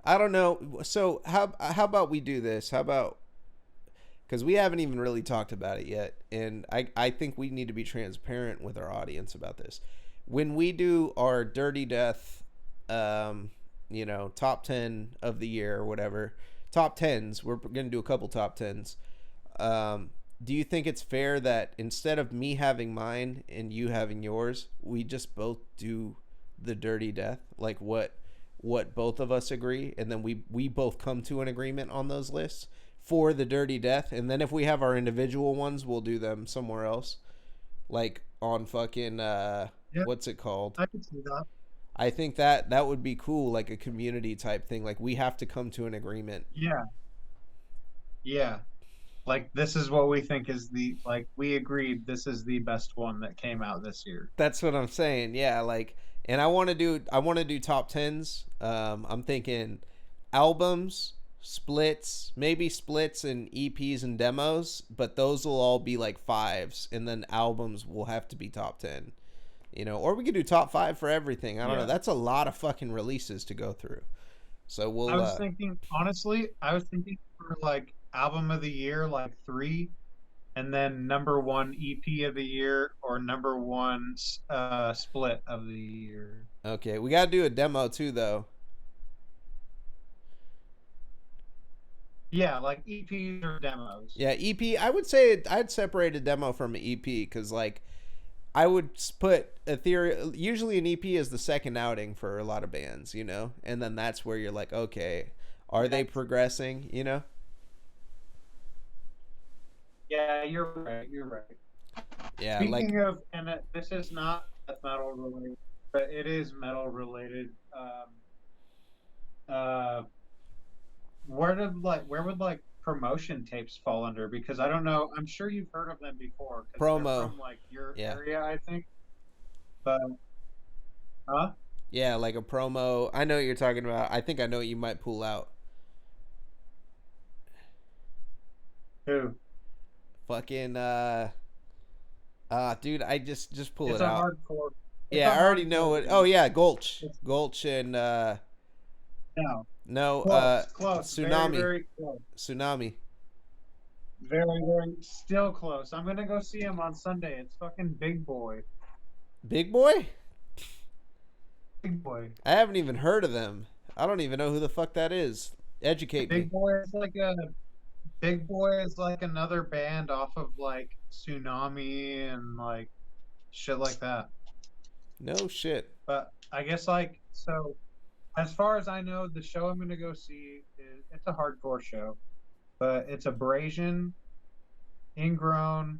I don't know. So how about we do this? How about because we haven't even really talked about it yet, and I think we need to be transparent with our audience about this. When we do our Dirty Death, top 10 of the year or whatever, top tens, we're gonna do a couple top tens. Do you think it's fair that instead of me having mine and you having yours, we just both do the Dirty Death, like what both of us agree, and then we both come to an agreement on those lists for the Dirty Death, and then if we have our individual ones, we'll do them somewhere else, like on fucking Yeah, what's it called? I can see that. I think that would be cool, like a community type thing. Like we have to come to an agreement. Yeah. Yeah. Like this is what we think is the like we agreed this is the best one that came out this year. That's what I'm saying. Yeah, like, and I want to do top tens. I'm thinking albums, splits, maybe splits and EPs and demos, but those will all be like fives, and then albums will have to be top 10. Or we could do top five for everything. I don't know. Yeah. That's a lot of fucking releases to go through. So I we'll was thinking honestly, I was thinking for like album of the year like 3 and then number 1 EP of the year or number 1 split of the year. okay. We got to do a demo too, though. Yeah, like EPs or demos. Yeah, EP. I would say I'd separate a demo from an EP because like I would put a theory. Usually, an EP is the second outing for a lot of bands, and then that's where you're like, okay, are they progressing? Yeah, you're right. You're right. Yeah, like Speaking of, and this is not death metal related, but it is metal related. Uh, where would like promotion tapes fall under? Because I don't know. I'm sure you've heard of them before because they're promo. from like your Yeah. area, I think. But huh? Yeah, like a promo. I know what you're talking about. I think I know what you might pull out. Who? Fucking dude, I just pull It's it a out. hardcore. It's a Yeah, I already know hardcore it. Oh band. yeah, Gulch. It's Gulch and no no, close, close, very, Tsunami. very close, Tsunami. very, very still close. I'm gonna go see him on Sunday. It's fucking Big Boy. Big Boy? Big Boy. I haven't even heard of them. I don't even know who the fuck that is. Educate me. Big Boy is like a Big Boy is like another band off of like Tsunami and like shit like that. No shit. But I guess like so as far as I know, the show I'm gonna go see is it's a hardcore show, but it's Abrasion, Ingrown,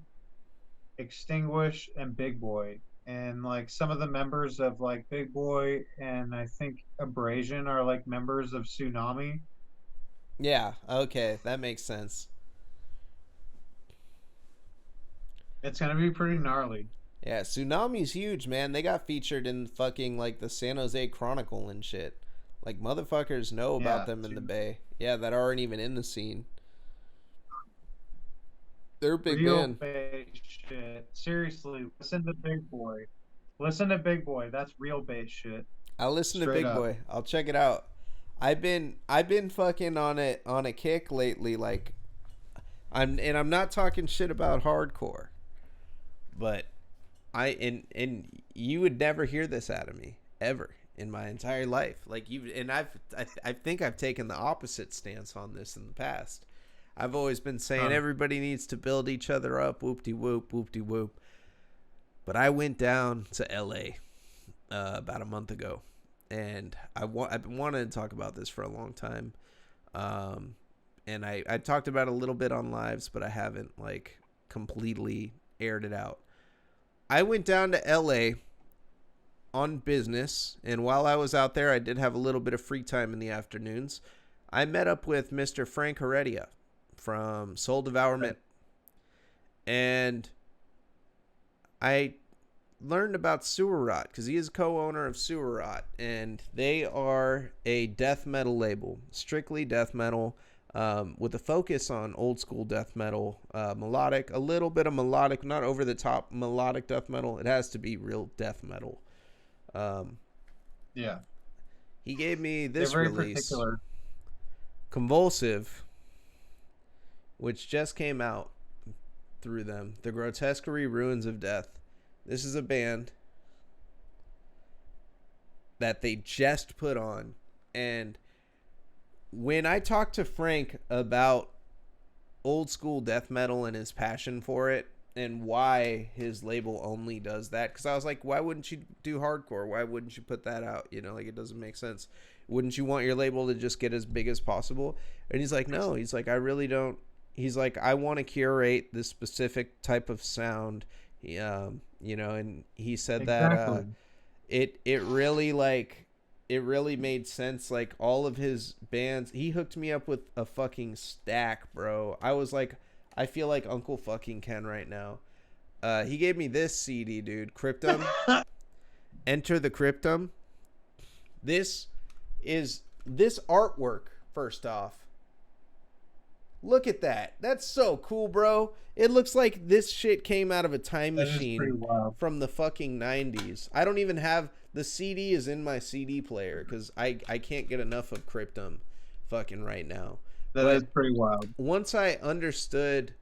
Extinguish, and Big Boy. And like some of the members of like Big Boy and I think Abrasion are like members of Tsunami. Yeah, okay, that makes sense. It's gonna be pretty gnarly. Yeah, Tsunami's huge, man. They got featured in fucking like the San Jose Chronicle and shit. Like motherfuckers know about Yeah, them in the dude. Bay. Yeah, that aren't even in the scene. They're a big Real band. bass shit. Seriously, listen to Big Boy. Listen to Big Boy. That's real bass shit. I'll listen to Straight Big up. Boy. I'll check it out. I've been fucking on a kick lately. Like I'm not talking shit about hardcore, but and you would never hear this out of me ever in my entire life. Like you and I think I've taken the opposite stance on this in the past. I've always been saying Huh. everybody needs to build each other up, whoop de whoop, whoop de whoop. But I went down to LA about a month ago, and I've been wanting to talk about this for a long time. Um, and I talked about it a little bit on lives, but I haven't like completely aired it out. I went down to LA on business, and while I was out there, I did have a little bit of free time in the afternoons. I met up with Mr. Frank Heredia from Soul Devourment, and I learned about Sewer Rot because he is co-owner of Sewer Rot, and they are a death metal label, strictly death metal, with a focus on old school death metal, melodic, a little bit of melodic, not over the top melodic death metal. It has to be real death metal. Um, Yeah. he gave me They're this very release, particular. Convulsive, which just came out through them, The Grotesquerie Ruins of Death. This is a band that they just put on. And when I talked to Frank about old school death metal and his passion for it and why his label only does that, because I was like, why wouldn't you do hardcore? Why wouldn't you put that out? You know, like it doesn't make sense. Wouldn't you want your label to just get as big as possible? And he's like, no. He's like, I really don't. He's like, I want to curate this specific type of sound. You know, and he said that Exactly. it really like it really made sense. Like all of his bands, he hooked me up with a fucking stack, bro. I was like, I feel like Uncle fucking Ken right now. He gave me this CD, dude. Cryptum. Enter the Cryptum. This is this artwork. First off, look at that. That's so cool, bro. It looks like this shit came out of a time That is pretty machine wild. from the fucking 90s. I don't even have the CD is in my CD player because I can't get enough of Cryptum fucking right now. That is But pretty wild. once I understood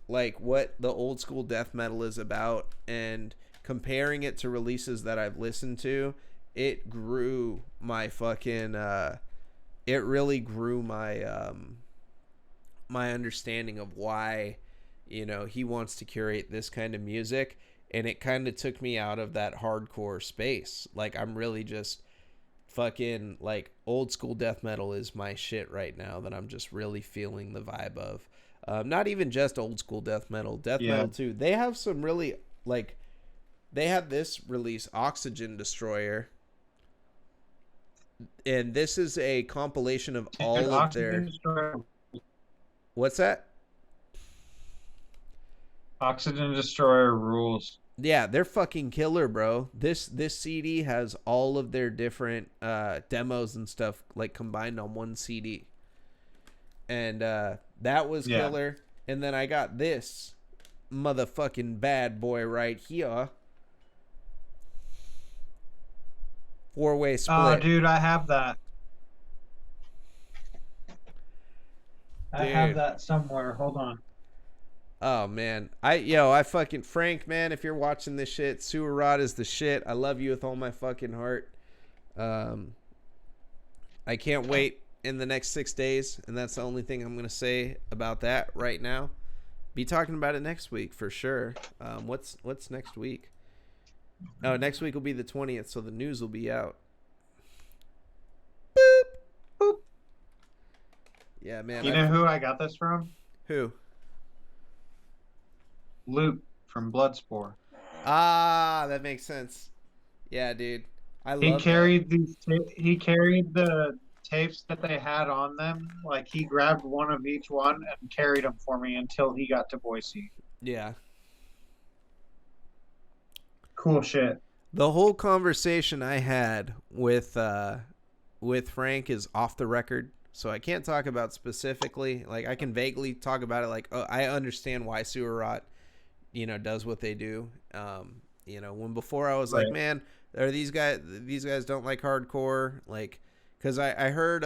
like what the old school death metal is about and comparing it to releases that I've listened to, it grew my fucking it really grew my understanding of why, you know, he wants to curate this kind of music. And it kind of took me out of that hardcore space. Like I'm really just fucking like old school death metal is my shit right now that I'm just really feeling the vibe of. Not even just old school death metal, death Yeah. metal too. They have some really like. They have this release, Oxygen Destroyer, and this is a compilation of Dude, all of Oxygen their. Destroyer. What's that? Oxygen Destroyer rules. Yeah, they're fucking killer, bro. This CD has all of their different demos and stuff like combined on one CD. And that was Yeah. killer. And then I got this motherfucking bad boy right here. 4-way split. Oh, dude, I have that. I have Dude. that somewhere. Hold on. Oh man, I fucking Frank, man, if you're watching this shit, Sewer Rod is the shit. I love you with all my fucking heart. I can't wait in the next 6 days, and that's the only thing I'm gonna say about that right now. Be talking about it next week for sure. What's next week? Oh, next week will be the 20th, so the news will be out. Boop boop. Yeah, man. You know who I got this from? Who? Luke from Bloodsport. Ah, that makes sense. Yeah, dude. I love He that. carried he carried the tapes that they had on them. Like he grabbed one of each one and carried them for me until he got to Boise. Yeah. Cool shit. The whole conversation I had with Frank is off the record, so I can't talk about specifically. Like I can vaguely talk about it. Like, oh, I understand why Sewer Rot, does what they do. When before I was Right. like, man, are these guys don't like hardcore, like, because I heard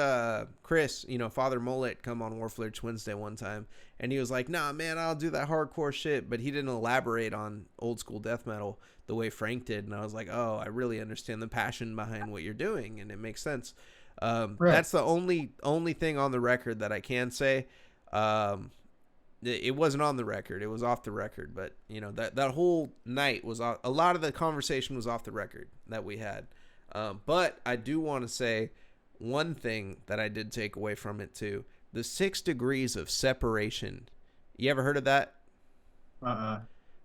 Chris, Father Mullet, come on Warflare Wednesday one time, and he was like, nah, man, I'll do that hardcore shit, but he didn't elaborate on old school death metal the way Frank did, and I was like, oh, I really understand the passion behind what you're doing, and it makes sense. Right. That's the only thing on the record that I can say. It wasn't on the record; it was off the record. But that whole night was a lot of the conversation was off the record that we had. But I do want to say one thing that I did take away from it too: the 6 degrees of separation. You ever heard of that?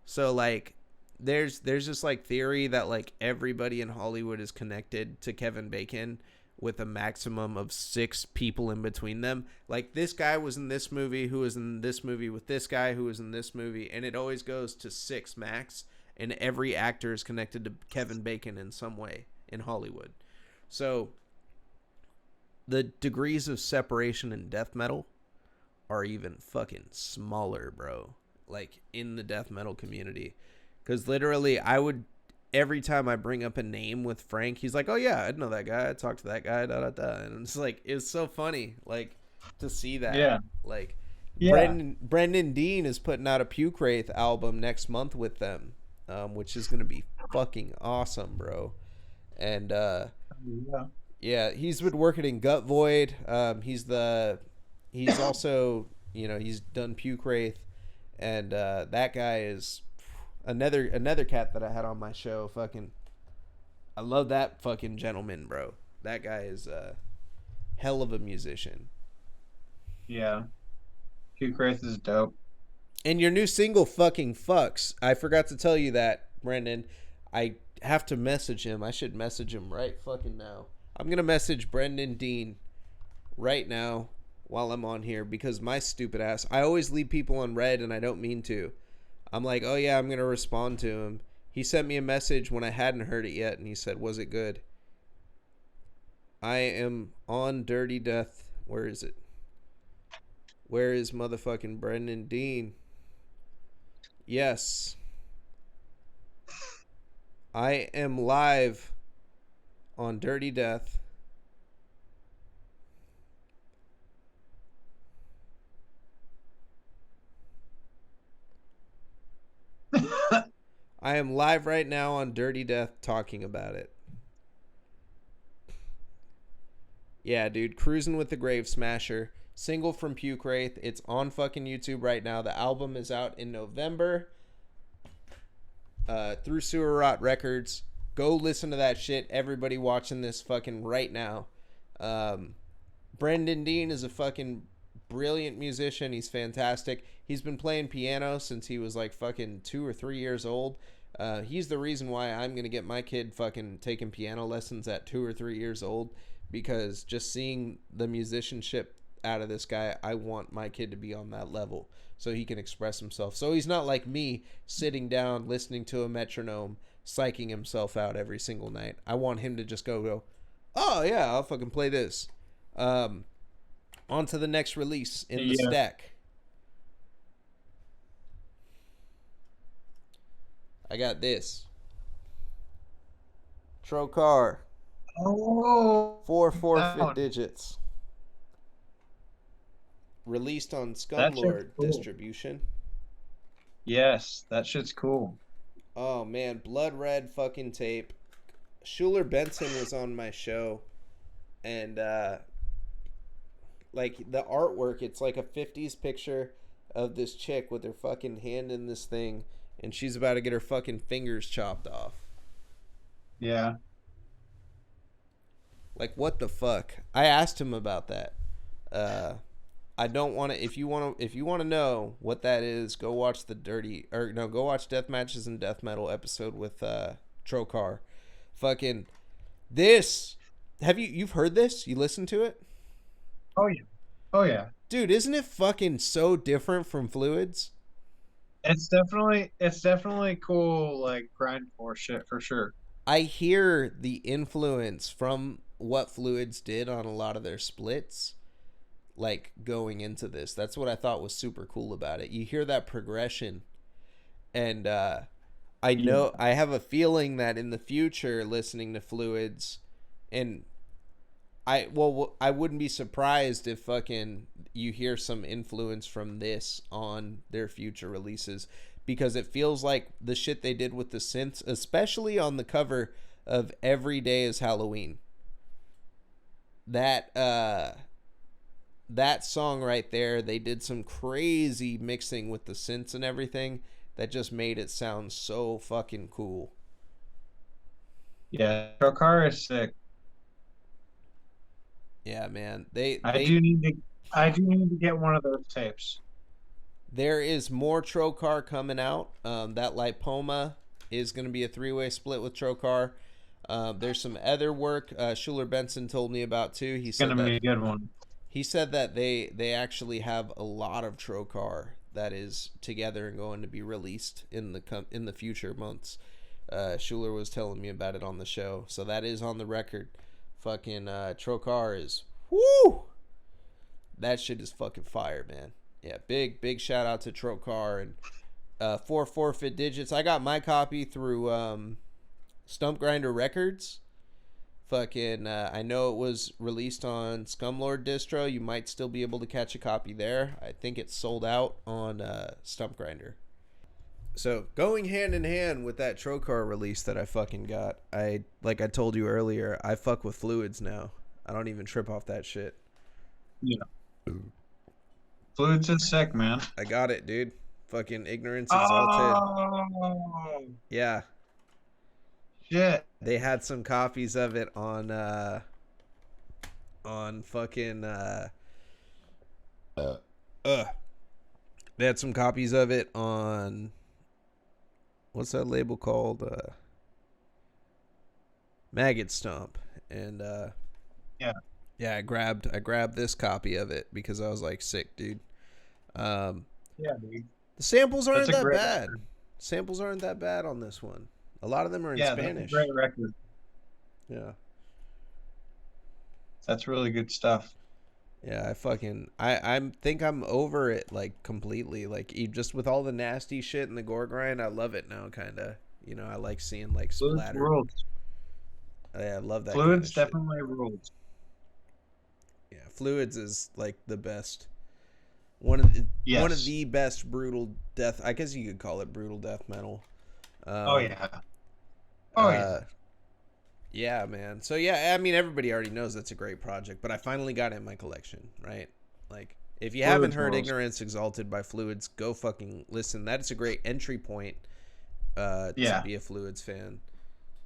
So like, there's this like theory that like everybody in Hollywood is connected to Kevin Bacon with a maximum of 6 people in between them. Like this guy was in this movie, who was in this movie with this guy, who was in this movie, and it always goes to 6 max. And every actor is connected to Kevin Bacon in some way in Hollywood. So the degrees of separation in death metal are even fucking smaller, bro. Like in the death metal community. Because literally, every time I bring up a name with Frank, he's like, oh yeah, I know that guy. I talked to that guy, And it's like, it's so funny, like, to see that. Yeah. Like, Yeah. Brendan Dean is putting out a Puke Wraith album next month with them, which is going to be fucking awesome, bro. And, yeah, he's been working in Gut Void. He's also, he's done Puke Wraith. And that guy is another cat that I had on my show. Fucking, I love that fucking gentleman, bro. That guy is a hell of a musician. Yeah. Puke Wraith is dope. And your new single, fucking fucks. I forgot to tell you that, Brendan. I have to message him. I should message him right fucking now. I'm gonna message Brendan Dean right now while I'm on here, because my stupid ass, I always leave people on red and I don't mean to. I'm like, oh yeah, I'm going to respond to him. He sent me a message when I hadn't heard it yet, and he said, was it good? I am on Dirty Death. Where is it? Where is motherfucking Brendan Dean? Yes. I am live on Dirty Death. I am live right now on Dirty Death talking about it. Yeah, dude. Cruising with the Grave Smasher. Single from Puke Wraith. It's on fucking YouTube right now. The album is out in November. Through Sewer Rot Records. Go listen to that shit. Everybody watching this fucking right now. Brendan Dean is a fucking brilliant musician. He's fantastic. He's been playing piano since he was like fucking 2 or 3 years old. He's the reason why I'm gonna get my kid fucking taking piano lessons at 2 or 3 years old, because just seeing the musicianship out of this guy, I want my kid to be on that level so he can express himself. So he's not like me sitting down listening to a metronome, psyching himself out every single night. I want him to just go, oh yeah, I'll fucking play this. On to the next release in the Yeah. stack. I got this. Trocar. Oh, 4 that 4 one. digits. Released on That shit's Scumlord cool. distribution. Yes, that shit's cool. Oh man, blood red fucking tape. Schuler Benson was on my show, and like the artwork, it's like a 50s picture of this chick with her fucking hand in this thing, and she's about to get her fucking fingers chopped off. Yeah. Like, what the fuck? I asked him about that. I don't want to. If you want to know what that is, go watch the go watch Death Matches and Death Metal episode with Trocar. Fucking this. You've heard this? You listened to it? Oh yeah. Oh yeah. Dude, isn't it fucking so different from Fluids? It's definitely cool, like grindcore shit for sure. I hear the influence from what Fluids did on a lot of their splits, like going into this. That's what I thought was super cool about it. You hear that progression, and I Yeah. know I have a feeling that in the future, listening to Fluids, and I wouldn't be surprised if fucking you hear some influence from this on their future releases, because it feels like the shit they did with the synths, especially on the cover of Every Day is Halloween. That that song right there, they did some crazy mixing with the synths and everything that just made it sound so fucking cool. Yeah. Drokar is sick. Yeah, man. They I they do need to I do need to get one of those tapes. There is more Trocar coming out. That Lipoma is going to be a 3-way split with Trocar. There's some other work Schuler Benson told me about too. It's gonna be a good one. He said that they actually have a lot of Trocar that is together and going to be released in the future months. Schuler was telling me about it on the show, so that is on the record. Fucking Trocar is whoo. That shit is fucking fire, man. Yeah, big shout out to Trocar and 4 forfeit digits. I got my copy through Stump Grinder Records. Fucking, I know it was released on Scumlord distro. You might still be able to catch a copy there. I think it's sold out on Stump Grinder. So going hand in hand with that Trocar release that I fucking got, like I told you earlier, I fuck with Fluids now. I don't even trip off that shit. Yeah. Fluids is sick, man. I got it, dude. Fucking Ignorance Exalted. Oh Yeah. shit. They had some copies of it on fucking they had some copies of it on, what's that label called? Maggot Stomp. And Yeah. yeah, I grabbed this copy of it because I was like, sick, dude. Yeah, dude. The samples aren't That's a that great bad. record. Samples aren't that bad on this one. A lot of them are in Yeah, that's a Spanish. great record. Yeah. That's really good stuff. Yeah, I think I'm over it like completely. Like just with all the nasty shit and the gore grind, I love it now. Kind of, I like seeing like Fluids splatter. rules. Yeah, I love that. Fluids kind of definitely rules. Yeah, Fluids is like the best. One of Yes. the best brutal death. I guess you could call it brutal death metal. Oh yeah. Oh yeah. Yeah, man. So yeah, I mean everybody already knows that's a great project, but I finally got it in my collection, right? Like if you haven't Fluids heard rules. Ignorance Exalted by Fluids, go fucking listen. That's a great entry point to Yeah. be a Fluids fan.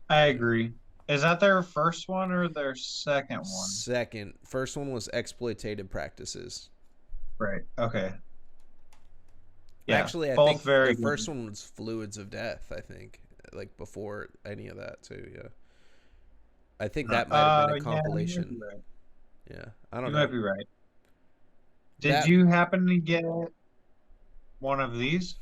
I agree. Is that their first one or their second one? Second, first one was Exploitative Practices. Right. Okay. Yeah. Actually, I Both think the very first good. one was Fluids of Death. I think like before any of that too. Yeah, I think that might have been a Yeah, you might be compilation. right. Yeah, I don't You know might be right. Did that. you happen to get one of these?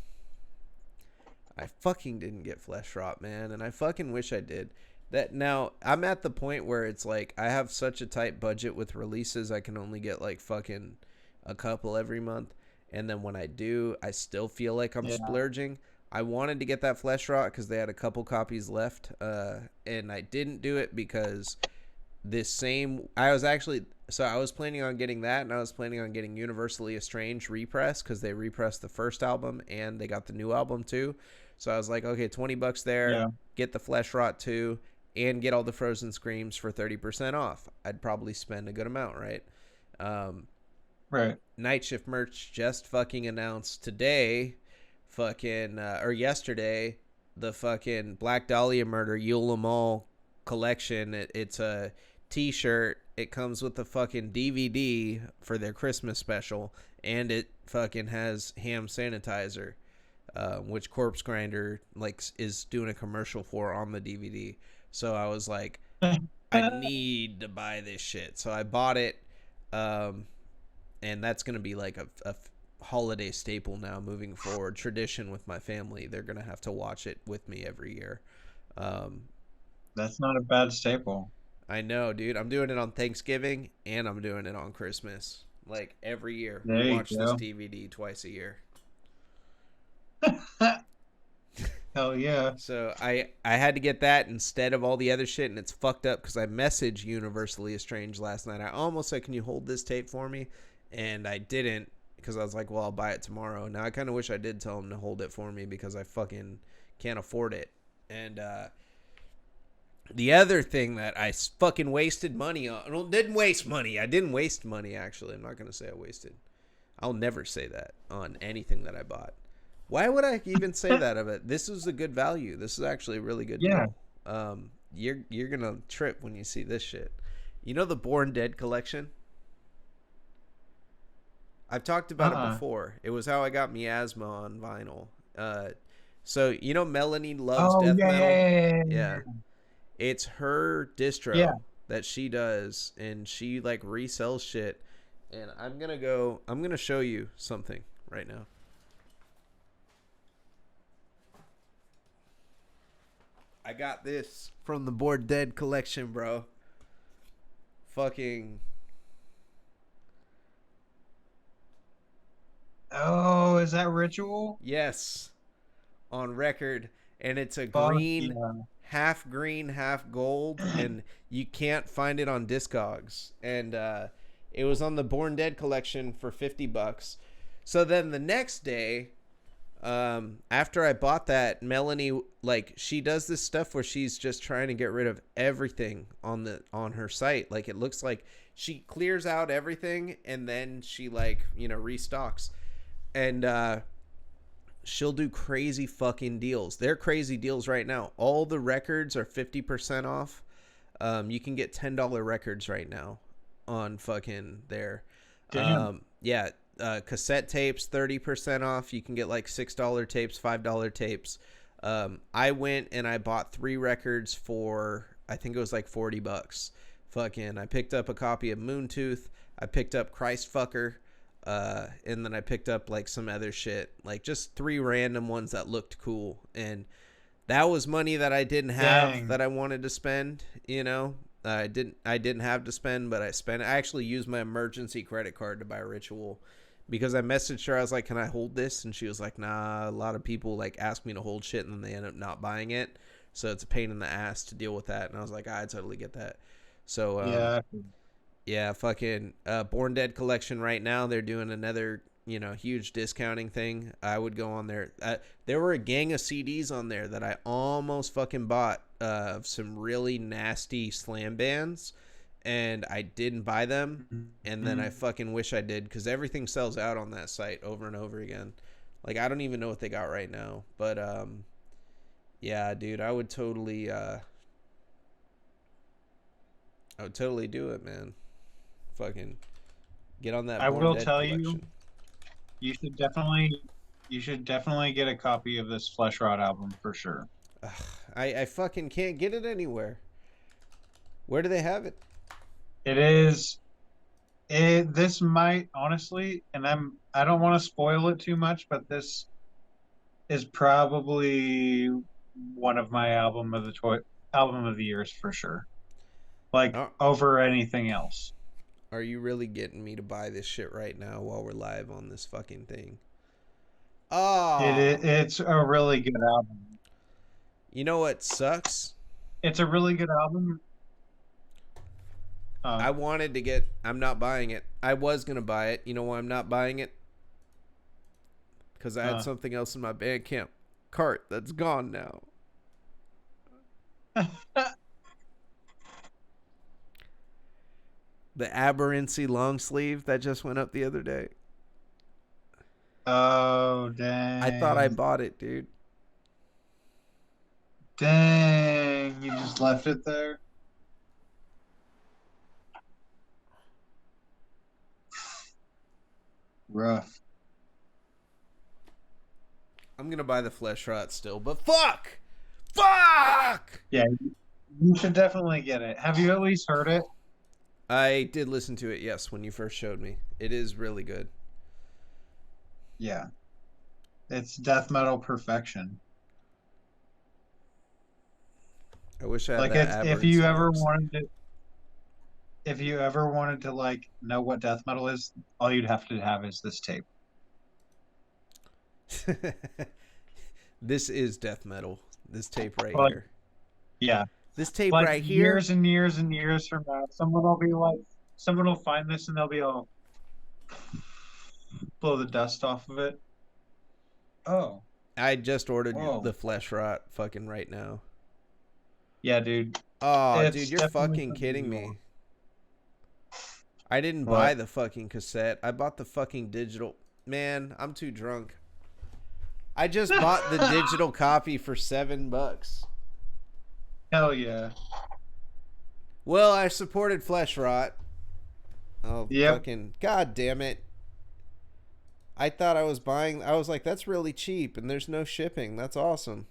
I fucking didn't get Flesh Rot, man, and I fucking wish I did. That now I'm at the point where it's like I have such a tight budget with releases. I can only get like fucking a couple every month, and then when I do, I still feel like I'm Yeah. splurging. I wanted to get that Flesh Rot because they had a couple copies left, and I didn't do it because this same I was actually so I was planning on getting that, and I was planning on getting Universally Estranged repress because they repressed the first album and they got the new album too. So I was like, okay, $20 there, Yeah. get the Flesh Rot too, and get all the Frozen Screams for 30% off. I'd probably spend a good amount, right? um, Right. Night Shift merch just fucking announced today, fucking or yesterday, the fucking Black Dahlia Murder Yule Mall collection. It's a T-shirt. It comes with the fucking DVD for their Christmas special, and it fucking has ham sanitizer, which Corpse Grinder like is doing a commercial for on the DVD. So I was like, I need to buy this shit. So I bought it. Um, and that's going to be like a holiday staple now moving forward. Tradition with my family. They're going to have to watch it with me every year. Um, That's not a bad staple. I know, dude. I'm doing it on Thanksgiving and I'm doing it on Christmas. Like every year, we There you watch this go. DVD twice a year. Hell yeah. So I had to get that instead of all the other shit, and it's fucked up because I messaged Universally Estranged last night. I almost said, "Can you hold this tape for me?" And I didn't because I was like, "Well, I'll buy it tomorrow." Now I kind of wish I did tell them to hold it for me because I fucking can't afford it. And the other thing that I fucking wasted money on, well, didn't waste money. I didn't waste money actually. I'm not gonna say I wasted. I'll never say that on anything that I bought. Why would I even say that of it? This is a good value. This is actually a really good Yeah. deal. You're gonna trip when you see this shit. You know the Born Dead collection? I've talked about it Uh-uh. before. It was how I got Miasma on vinyl. So you know Melanie loves Oh death yeah, yeah, metal. yeah, yeah, Yeah, yeah. it's her Yeah. distro that she does, and she like resells shit. And I'm gonna go. I'm gonna show you something right now. I got this from the Bored Dead collection, bro. Fucking Oh, is that Ritual? yes, on record, and it's a Fuck green, half gold, yeah. and you can't find it on Discogs. And it was on the Born Dead collection for $50. So then the next day, after I bought that, Melanie like she does this stuff where she's just trying to get rid of everything on her site. Like it looks like she clears out everything and then she like, restocks. And she'll do crazy fucking deals. They're crazy deals right now. All the records are 50% off. You can get $10 records right now on fucking there. Damn. Yeah, cassette tapes 30% off. You can get like $6 tapes, $5 tapes. I went and I bought 3 records for I think it was like $40. Fucking, I picked up a copy of Moontooth. I picked up Christfucker. And then I picked up like some other shit, like just 3 random ones that looked cool. And that was money that I didn't have Dang. that I wanted to spend, I didn't have to spend, but I spent. I actually used my emergency credit card to buy Ritual because I messaged her. I was like, "Can I hold this?" And she was like, "Nah." A lot of people like ask me to hold shit and then they end up not buying it, so it's a pain in the ass to deal with that. And I was like, "I totally get that." So Yeah. yeah, fucking Born Dead collection right now. They're doing another, huge discounting thing. I would go on there. There were a gang of CDs on there that I almost fucking bought of some really nasty slam bands, and I didn't buy them. And then I Mhm. fucking wish I did because everything sells out on that site over and over again. Like I don't even know what they got right now, but yeah, dude, I would totally do it, man. Fucking get on that I Born will Dead tell you, collection. You should definitely you should definitely get a copy of this Flesh Rot album for sure. Ugh, I fucking can't get it anywhere. Where do they have it? It is this might honestly, and I don't want to spoil it too much, but this is probably one of my album of the years for sure. Like Oh, over anything else. are you really getting me to buy this shit right now while we're live on this fucking thing? Ah, It's a really good album. you know what sucks? It's a really good album. Uh, I wanted to get. I'm not buying it. I was gonna buy it. You know why I'm not buying it? Because I had uh. something else in my Bandcamp cart that's gone now. The Aberrancy long sleeve that just went up the other day. Oh, I thought I dang. bought it, dude. Dang, you just left it there? Rough. I'm gonna buy the Flesh Rot still, but fuck. Yeah, you should definitely get it. Have you at least heard it? I did listen to it, yes, when you first showed me. It is really good. Yeah. It's death metal perfection. I wish I had Like that it's Aberrancy long if you ever wanted to like know what death metal is, all you'd have to have is this tape. sleeve. This is death metal. This tape right Like, here. yeah. This tape Like right here. years and years and years from now, someone will find this and they'll be all blow the dust off of it. Oh, I just ordered whoa. the Flesh Rot fucking right now. Yeah, dude. Oh, dude, It's you're definitely fucking something kidding you me. want. I didn't buy What? the fucking cassette. I bought the fucking digital. Man, I'm too drunk. I just bought the digital copy for $7. Hell yeah. Well, I supported Flesh Rot. Oh, Yep. fucking god damn it. I thought I was buying. I was like, that's really cheap and there's no shipping. That's awesome.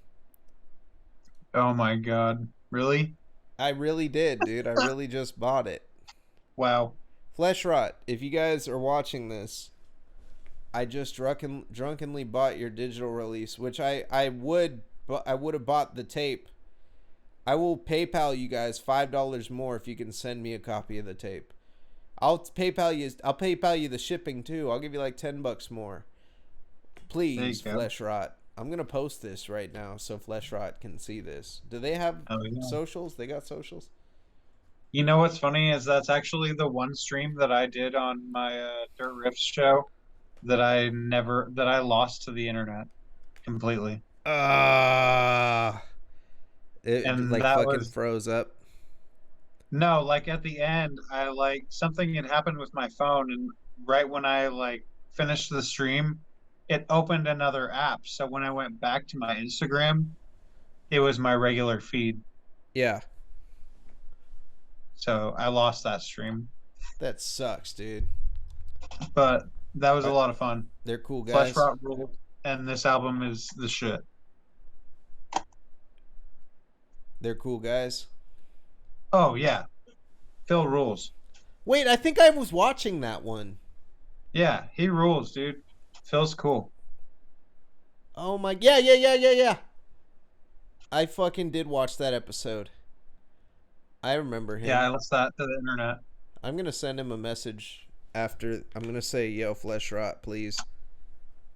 Oh my God. Really? I really did, dude. I really just bought it. Wow. Flesh Rot, if you guys are watching this, I just drunkenly bought your digital release, which I would have bought the tape. I will PayPal you guys $5 more if you can send me a copy of the tape. I'll PayPal you the shipping too. I'll give you like $10 more. There you Please, go. Flesh Rot. I'm gonna post this right now so Flesh Rot can see this. Do they have Oh yeah. socials? They got socials? You know what's funny is that's actually the one stream that I did on my Dirt Riffs show that I lost to the internet completely. Ah, it And like that fucking was froze up. no, like at the end, I like something had happened with my phone, and right when I like finished the stream, it opened another app. So when I went back to my Instagram, it was my regular feed. Yeah, So I lost that stream. that sucks, dude. But that was a Uh, lot of fun. They're cool Flesh guys. Rot ruled, and this album is the shit. They're cool guys. Oh yeah, Phil rules. Wait, I think I was watching that one. Yeah, he rules, dude. Phil's cool. Oh my, yeah. I fucking did watch that episode. I remember Yeah, him. I lost that to the internet. I'm gonna send him a message after. I'm gonna say, "Yo, Flesh Rot, please,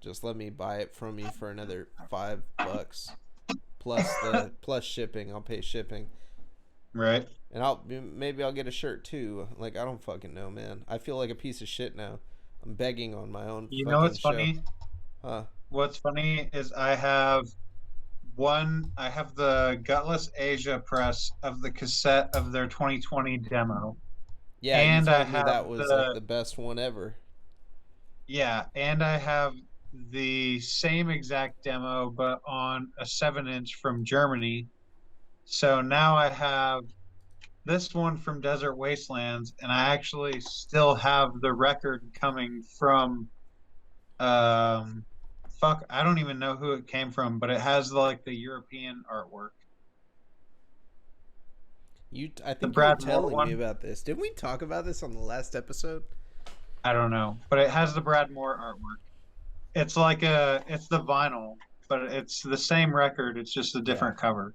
just let me buy it from you for another $5 plus shipping. I'll pay shipping, Right. and maybe I'll get a shirt too. Like I don't fucking know, man. I feel like a piece of shit now. I'm begging on my own You know fucking what's show, funny? huh? What's funny is I have the Gutless Asia press of the cassette of their 2020 demo. Yeah, you And I told me have that was like the the best one ever. yeah, and I have the same exact demo but on a 7-inch from Germany. So now I have this one from Desert Wastelands, and I actually still have the record coming from Um, fuck, I don't even know who it came from, but it has like the European artwork. I The think you were Brad Moore telling me one. about this. Didn't we talk about this on the last episode? I don't know, but it has the Brad Moore artwork. It's the vinyl, but it's the same record. It's just a Yeah. different cover.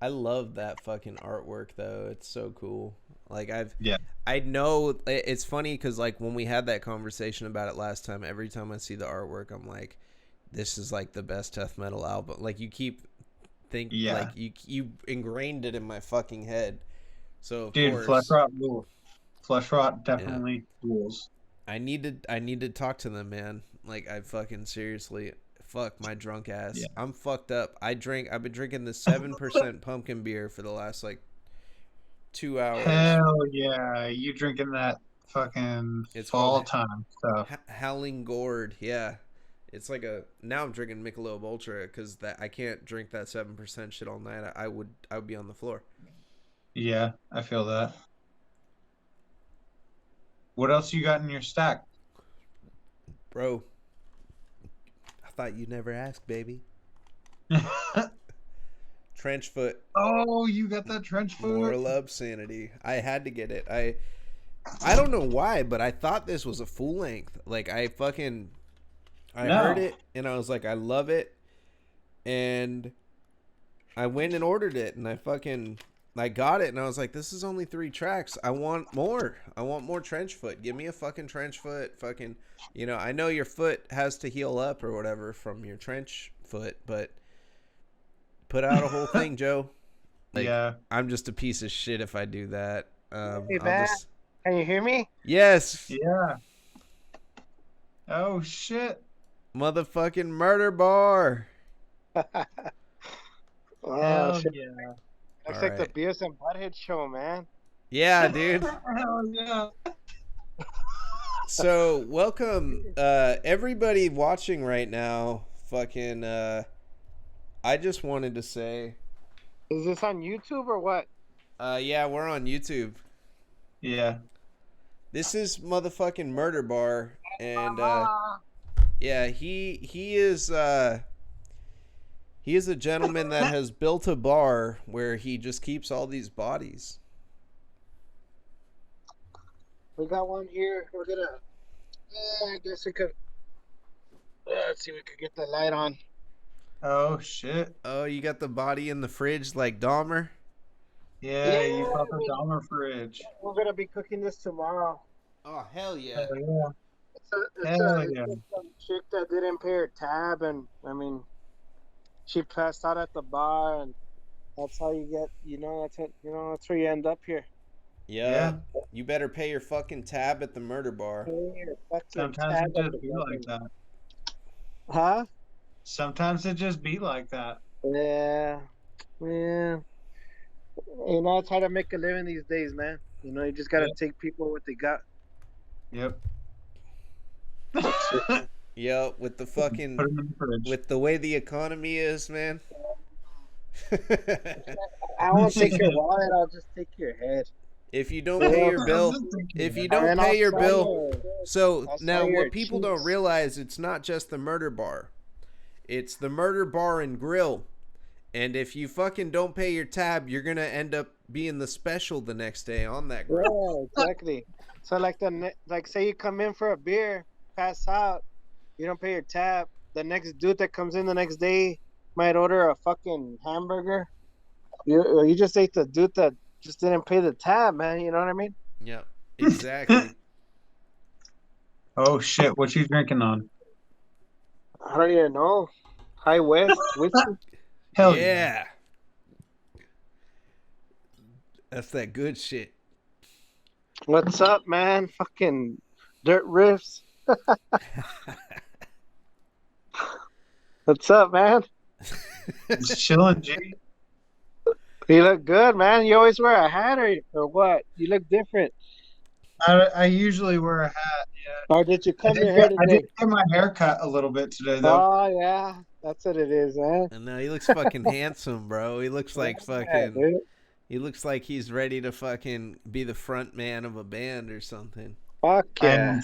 I love that fucking artwork though. It's so cool. Like Yeah. I know it's funny because like when we had that conversation about it last time, every time I see the artwork, I'm like, this is like the best death metal album. Like you keep Yeah. like you ingrained it in my fucking head. So of Dude, Flesh course, Rot rules. Flesh Rot yeah, definitely rules. I need to talk to them, man. Like I fucking seriously, fuck my drunk ass. Yeah. I'm fucked up. I've been drinking the 7% pumpkin beer for the last like 2 hours. Hell yeah. You drinking that fucking It's called fall time stuff. Howling Gourd. Yeah, it's like a now I'm drinking Michelob Ultra because that I can't drink that 7% shit all night. I would be on the floor. Yeah, I feel that. What else you got in your stack? Bro, I thought you never asked, baby. Trench foot, Oh, you got that trench foot? moral obscenity. I had to get it. I don't know why, but I thought this was a full length. Like I heard No. it and I was like, I love it, and I went and ordered it, and I got it, and I was like, this is only 3 tracks. I want more. I want more trench foot. Give me a fucking trench foot. Fucking, I know your foot has to heal up or whatever from your trench foot, but put out a whole thing, Joe. Like, Yeah. I'm just a piece of shit if I do that. Hey, I'll man, just can you hear me? yes, Yeah. Oh shit. motherfucking murder bar. Oh, Hell shit. yeah. Looks All like the right. Beavis and Butthead show, man. Yeah, dude. Hell yeah. So welcome, everybody watching right now. Fucking, I just wanted to say, Is this on YouTube or what? yeah, we're on YouTube. Yeah. This is motherfucking Murder Bar, and yeah, he is a gentleman that has built a bar where he just keeps all these bodies. We got one here. We're gonna. I guess we could. Let's see. We could get the light on. Oh shit. Oh, you got the body in the fridge like Dahmer? Yeah, Yeah, you got the Dahmer fridge. we're gonna be cooking this tomorrow. Oh, hell yeah. Hell yeah. It's Hell it's yeah. some chick that didn't pay her tab, and I mean, she passed out at the bar, and that's how you get. That's it. That's where you end up here. Yeah. You better pay your fucking tab at the Murder Bar. Pay your fucking Sometimes tab it at just the be like fucking- that. Huh? Sometimes it just be like that. Yeah, yeah. It's hard to make a living these days, man. You just gotta take people what they got. Yep. Yeah, with the fucking Put them in the fridge. with the way the economy is, man. I won't take your wallet. I'll just take your head. If you don't pay your bill, if you don't And pay I'll your sell bill, you- so I'll sell now your what people don't cheeks. realize, it's not just the Murder Bar. It's the Murder Bar and Grill. And if you fucking don't pay your tab, you're going to end up being the special the next day on that grill. Yeah, exactly. So like say you come in for a beer, pass out, you don't pay your tab. The next dude that comes in the next day might order a fucking hamburger. You just ate the dude that just didn't pay the tab, man. You know what I mean? Yeah, exactly. Oh shit, what you drinking on? I don't even know. High West whiskey. Hell yeah. Yeah. That's that good shit. What's up, man? Fucking dirt riffs. What's up, man? Just chilling, G. You look good, man. You always wear a hat or what? You look different. I usually wear a hat, yeah. Or did you I comb did, your hair get, I today? did get my hair cut a little bit today, though. Oh yeah, that's what it is, man. And now he looks fucking handsome, bro. He looks like Yeah, fucking. dude. He looks like he's ready to fucking be the front man of a band or something. Fuck yeah.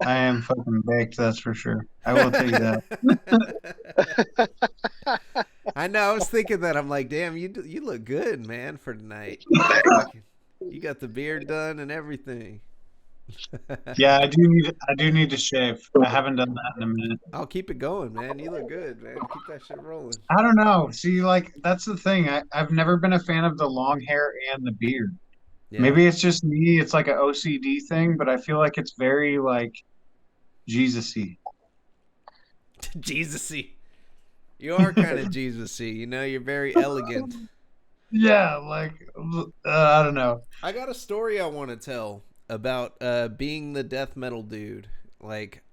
I am fucking baked, that's for sure. I will tell you that. I know. I was thinking that. I'm like, damn, you look good, man, for tonight. You got the beard done and everything. Yeah, I do need to shave. I haven't done that in a minute. I'll keep it going, man. You look good, man. Keep that shit rolling. I don't know. See, like that's the thing. I've never been a fan of the long hair and the beard. Yeah. Maybe it's just me. It's like an OCD thing, but I feel like it's very like Jesus-y. Jesus-y. You are kind of Jesus-y. You know, you're very elegant. Yeah, like I don't know. I got a story I want to tell about being the death metal dude. Like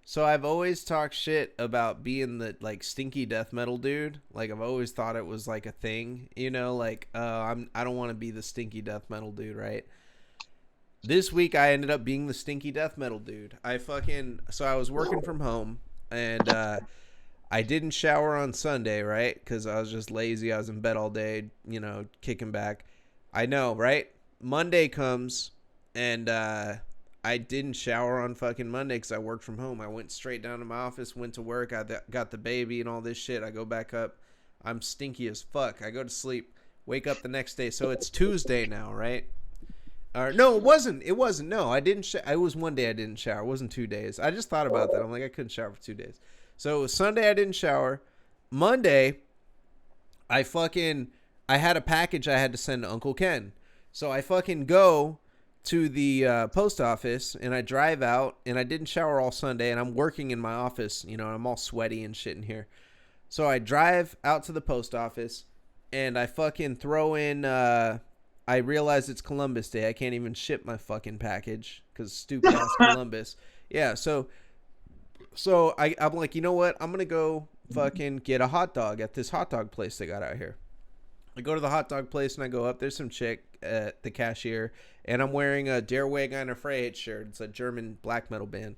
so I've always talked shit about being the like stinky death metal dude. Like I've always thought it was like a thing, you know, like I don't want to be the stinky death metal dude, right? This week I ended up being the stinky death metal dude. So I was working from home and I didn't shower on Sunday, right? Because I was just lazy. I was in bed all day, you know, kicking back. I know, right? Monday comes, and I didn't shower on fucking Monday because I worked from home. I went straight down to my office, went to work. I got the baby and all this shit. I go back up. I'm stinky as fuck. I go to sleep, wake up the next day. So it's Tuesday now, right? Or no, it wasn't. It wasn't. No, I didn't. It was one day I didn't shower. It wasn't 2 days. I just thought about that. I'm like, I couldn't shower for 2 days. So it was Sunday I didn't shower. Monday, I had a package I had to send to Uncle Ken. So I fucking go to the post office and I drive out and I didn't shower all Sunday and I'm working in my office, you know, and I'm all sweaty and shit in here. So I drive out to the post office and I fucking throw in, I realize it's Columbus Day. I can't even ship my fucking package because stupid ass Columbus. Yeah, so I'm like, you know what? I'm going to go fucking get a hot dog at this hot dog place they got out here. I go to the hot dog place and I go up. There's some chick at the cashier and I'm wearing a Der Weg einer Freiheit shirt. It's a German black metal band.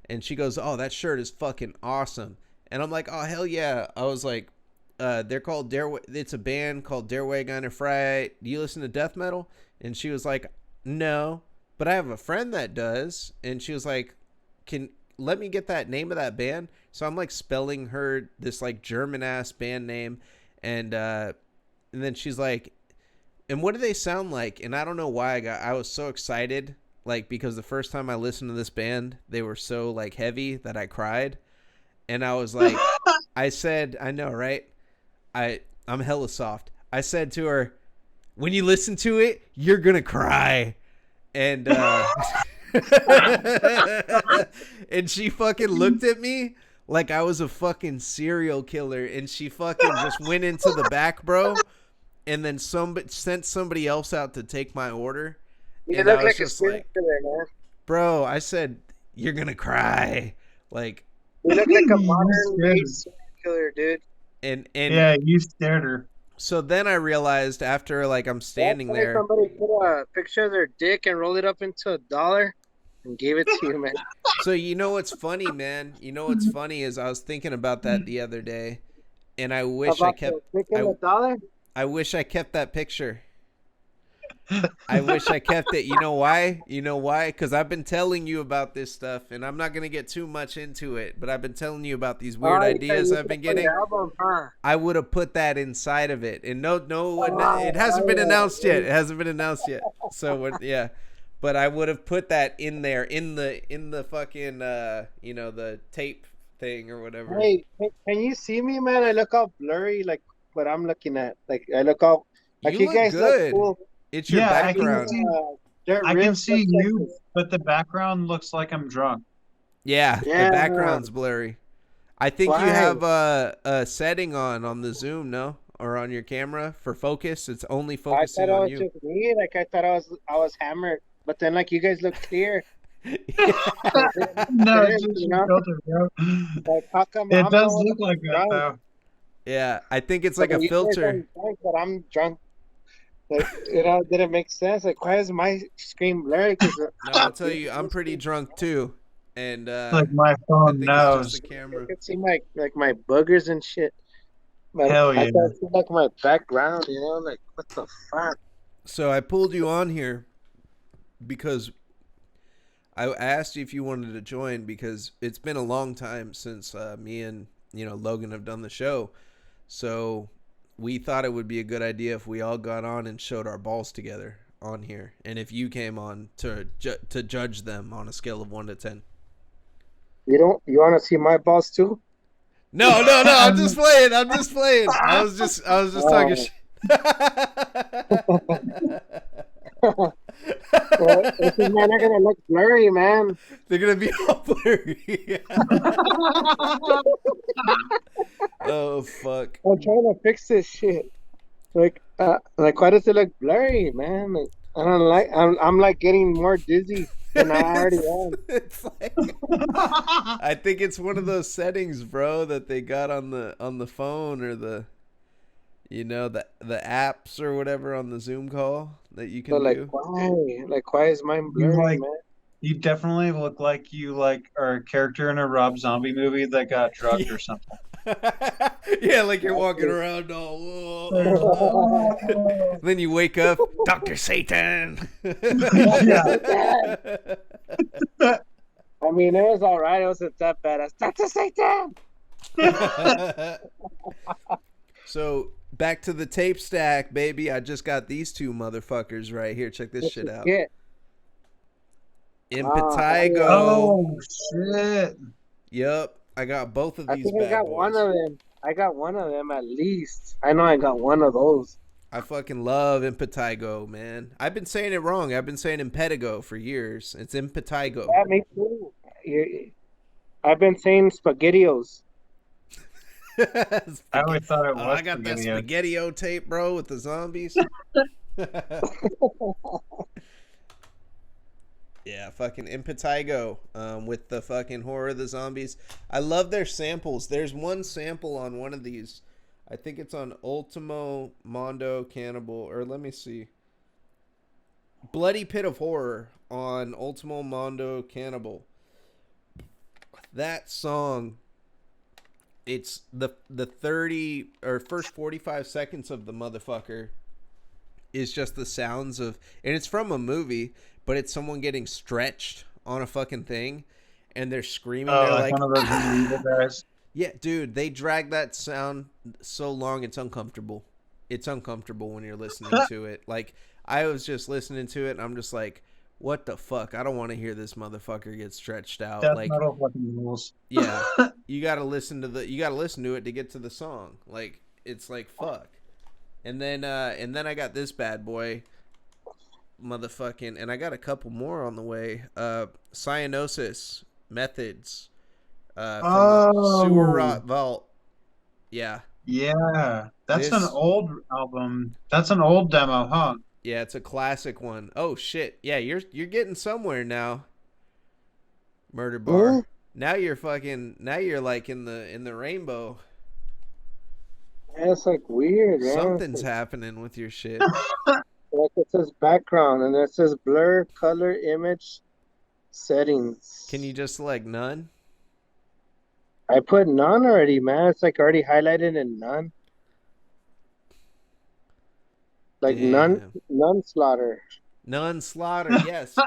And she goes, oh, that shirt is fucking awesome. And I'm like, oh, hell yeah. I was like, they're called it's a band called Der Weg einer Freiheit. Do you listen to death metal? And she was like, no, but I have a friend that does. And she was like, let me get that name of that band. So I'm like spelling her this like German ass band name. And then she's like, and what do they sound like? And I don't know why I was so excited. Like, because the first time I listened to this band, they were so like heavy that I cried. And I was like, I said, I know, right? I'm hella soft. I said to her, when you listen to it, you're going to cry. And, and she fucking looked at me like I was a fucking serial killer, and she fucking just went into the back, bro, and then sent somebody else out to take my order. You And look I was like a just serial like, killer, man. bro, I said, you're gonna cry, like, You look like a You modern day scared serial killer, dude. and Yeah, you scared her. so then I realized after like I'm standing That's why there. somebody put a picture of their dick and rolled it up into $1 and gave it to you, man. So you know what's funny, man? You know what's funny is I was thinking about that the other day, and I wish I About kept. the dick and I, the dollar? I wish I kept that picture. I wish I kept it. You know why? You know why? Because I've been telling you about this stuff, and I'm not going to get too much into it, but I've been telling you about these weird ideas I've been getting. Album, huh? I would have put that inside of it. And no, it hasn't been announced yet. It hasn't been announced yet. So, yeah. But I would have put that in there, in the fucking, you know, the tape thing or whatever. Hey, can you see me, man? I look all blurry, like what I'm looking at. Like I look all, like You you look guys good. look cool. It's your Yeah, background. I can see you, but the background looks like I'm drunk. Yeah, Yeah. the background's blurry. I think Why? you have a setting on the Zoom, no? Or on your camera for focus. It's only I focusing thought I on was you. just me. Like I thought I was hammered, but then like you guys look clear. No, it's just You your know? filter, bro. Like how come It I'm does the one look like that, drunk? though. Yeah, I think it's like But a you guys filter. aren't drunk, but I'm drunk. Like, you know, did it make sense? Like, why is my screen blurry? Cause No, I'll tell you, I'm pretty drunk too, and Like my I phone think it's knows. just the I camera. could see like my boogers and shit. But Hell I yeah. could see like my background. You know, like what the fuck? So I pulled you on here because I asked you if you wanted to join because it's been a long time since me and Logan have done the show. So we thought it would be a good idea if we all got on and showed our balls together on here, and if you came on to judge them on a scale of 1 to 10. You want to see my balls too? No. I'm just playing. I was just talking shit. Well, this is not gonna look blurry, man. They're gonna be all blurry. Oh fuck! I'm trying to fix this shit. Like why does it look blurry, man? Like, I don't like. I'm like getting more dizzy than I already am. It's like, I think it's one of those settings, bro, that they got on the phone or the apps or whatever on the Zoom call that you can do. Why? Like, why is mine blurry, man? You definitely look like you are a character in a Rob Zombie movie that got drugged or something. Yeah, like you're walking around all. Then you wake up, Dr. Satan. Yeah. I mean, it was all right. It wasn't that bad. As Dr. Satan. So back to the tape stack, baby. I just got these two motherfuckers right here. Check this shit out. Impetigo. Oh shit. Yep. I got both of these. I think I got one of them. I got one of them at least. I know I got one of those. I fucking love Impetigo, man. I've been saying it wrong. I've been saying Impetigo for years. It's Impetigo. Yeah, me too. I've been saying SpaghettiOs. I always thought it was. I got that SpaghettiO tape, bro, with the zombies. Yeah, fucking Impetigo with the fucking Horror of the Zombies. I love their samples. There's one sample on one of these. I think it's on Ultimo Mondo Cannibal, or let me see. Bloody Pit of Horror on Ultimo Mondo Cannibal. That song, it's the 30 or first 45 seconds of the motherfucker is just the sounds of, and it's from a movie, but it's someone getting stretched on a fucking thing, and they're screaming. They're like one of those guys. Yeah, dude, they drag that sound so long, it's uncomfortable. It's uncomfortable when you're listening to it. Like, I was just listening to it, and I'm just like, what the fuck? I don't want to hear this motherfucker get stretched out. That's like, metal fucking rules. Yeah, you gotta listen to it to get to the song. Like, it's like, fuck. And then I got this bad boy, motherfucking, and I got a couple more on the way. Cyanosis Methods. From the Sewer Rot Vault. Yeah. Yeah. That's an old album. That's an old demo, huh? Yeah, it's a classic one. Oh shit. Yeah, you're getting somewhere now. Murder Bar. Huh? Now you're like in the rainbow. Yeah, it's like weird, man. Something's happening with your shit. Like it says background and it says blur, color, image, settings. Can you just select none? I put none already, man. It's like already highlighted in none. Like Damn. none slaughter. None slaughter, yes.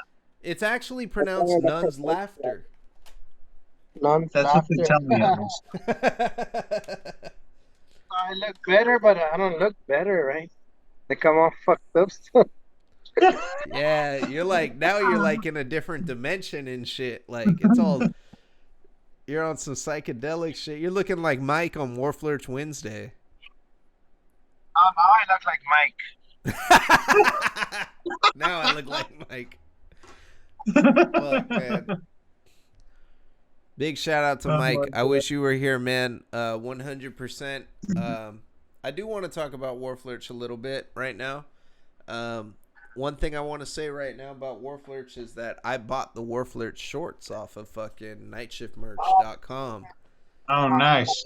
It's actually pronounced Nun's Laughter. None That's laughter. what they tell me. I look better, but I don't look better, right? Like I'm all fucked up still. Yeah, you're like in a different dimension and shit. Like it's all you're on some psychedelic shit. You're looking like Mike on Warflirch Wednesday. Now I look like Mike. Now I look like Mike. Fuck, man. Big shout out to Mike. I wish you were here, man. 100%. I do want to talk about Warflirch a little bit right now. One thing I want to say right now about Warflirch is that I bought the Warflirch shorts off of fucking nightshiftmerch.com. Oh, nice.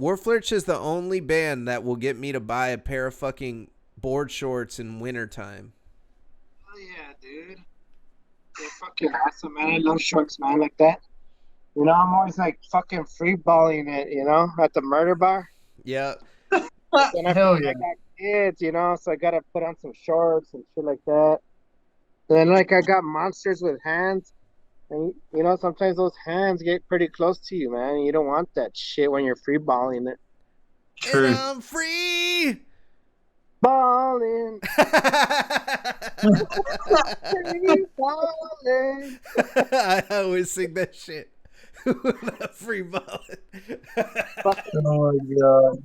Warflirch is the only band that will get me to buy a pair of fucking board shorts in wintertime. Oh yeah, dude. They're fucking awesome, man. I love shorts, man, like that. You know, I'm always like fucking free balling it, you know, at the murder bar. Yeah. And I Hell feel yeah. like I got kids, you know, so I gotta put on some shorts and shit like that. And then like I got monsters with hands, and you know sometimes those hands get pretty close to you, man. You don't want that shit when you're free balling it. And Truth. I'm free. Balling, free balling. I always sing that shit. Free balling. Oh my god.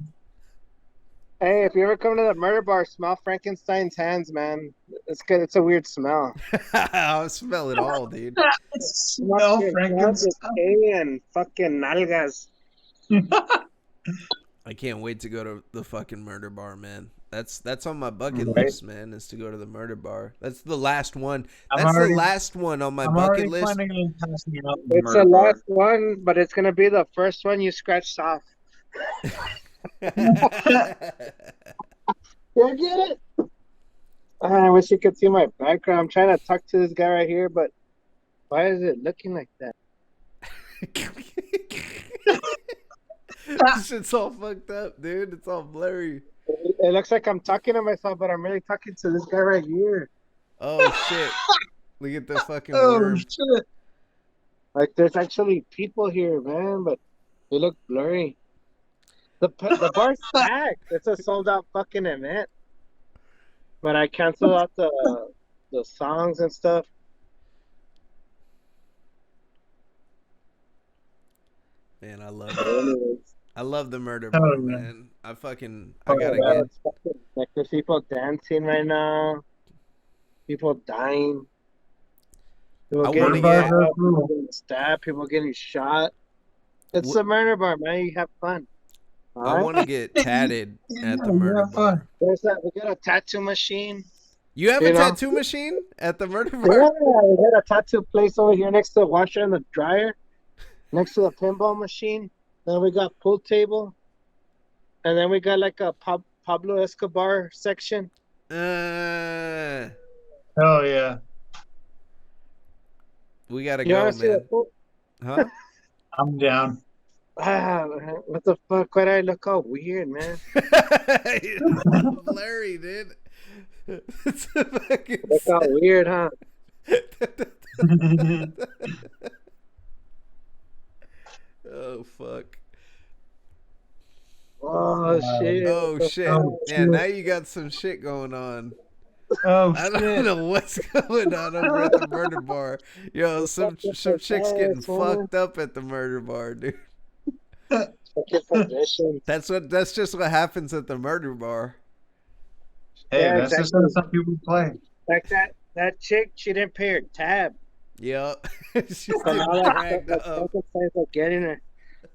Hey, if you ever come to the murder bar, smell Frankenstein's hands, man. It's good. It's a weird smell. I'll smell it all, dude. Smell Smell Frankenstein. decay and fucking nalgas. I can't wait to go to the fucking murder bar, man. That's on my bucket Right? list, man, is to go to the murder bar. That's the last one. I'm That's the already, last one on my I'm bucket already list. planning on passing out in the It's the murder bar. last one, but it's gonna be the first one you scratched off. Yeah, get it? I wish you could see my background. I'm trying to talk to this guy right here, but why is it looking like that? This shit's all fucked up, dude. It's all blurry. It looks like I'm talking to myself, but I'm really talking to this guy right here. Oh shit. Look at the fucking Oh worm. shit. Like, there's actually people here, man, but they look blurry. The bar's packed. It's a sold out fucking event. But I canceled out the songs and stuff. Man, I love But it. anyways, I love the murder Oh, bar, yeah. man. I Oh, gotta yeah, get it's fucking, like there's people dancing right now. People dying. People I wanna getting get- robbed, people getting stabbed, people getting shot. It's a murder bar, man. You have fun. All I right. want to get tatted at the Yeah, murder have fun. bar. There's that. We got a tattoo machine. You have You a know? tattoo machine at the murder Yeah, bar? we got a tattoo place over here next to the washer and the dryer, next to the pinball machine. Then we got pool table, and then we got like a Pablo Escobar section. Uh, Oh yeah. we gotta You go, want to see the man. pool? Huh? I'm down. Ah, what the fuck? Why do I look all weird, man? Blurry, dude. It's a fucking Look all weird, huh? Oh fuck. Oh shit! Oh what the shit. fuck? Yeah, now you got some shit going on. Oh I don't shit. know what's going on over at the murder bar. Yo, some chicks getting Yes, man. fucked up at the murder bar, dude. Fucking position. That's just what happens at the murder bar. Hey, Yeah, that's just how exactly. some people play. Like that chick, she didn't pay her tab. Yep. She's So getting now that dragged like, up. Frankenstein's like getting her.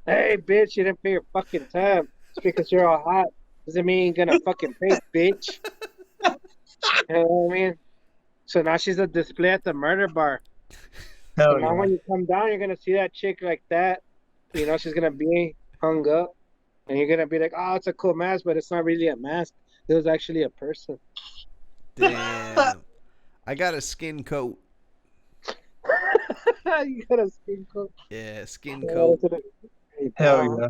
Hey, bitch, you didn't pay your fucking tab. Just because you're all hot doesn't mean you're gonna fucking pay, bitch. You know what I mean? So now she's a display at the murder bar. So Hell now yeah. when you come down, you're gonna see that chick like that. You know, she's gonna be hung up, and you're gonna be like, "Oh, it's a cool mask, but it's not really a mask. It was actually a person." Damn. I got a skin coat. You got a skin coat. Yeah, skin coat. Hell yeah.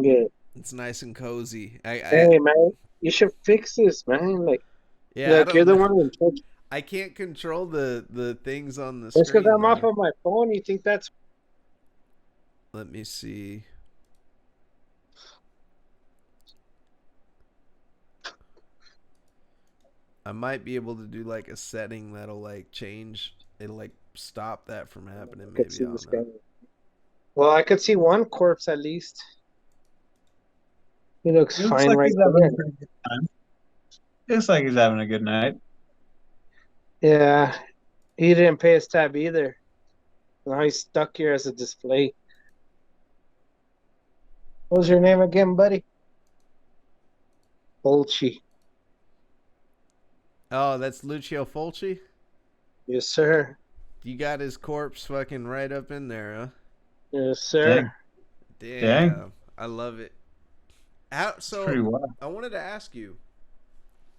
Yeah. It's nice and cozy. Hey man, you should fix this, man. Like, Yeah, I like don't you're the know. one in charge. I can't control the things on the Just screen. because I'm off though. of my phone, you think that's Let me see. I might be able to do like a setting that'll like change. It'll like stop that from happening. I could Maybe see I this don't guy. know. Well, I could see one corpse at least. He looks Looks fine like right he's having there. a pretty good time. Looks like he's having a good night. Yeah, he didn't pay his tab either. Now he's stuck here as a display. What was your name again, buddy? Bolchi. Oh, that's Lucio Fulci. Yes, sir. You got his corpse fucking right up in there, huh? Yes, sir. Dang. Damn, I love it. How Pretty so? well. I wanted to ask you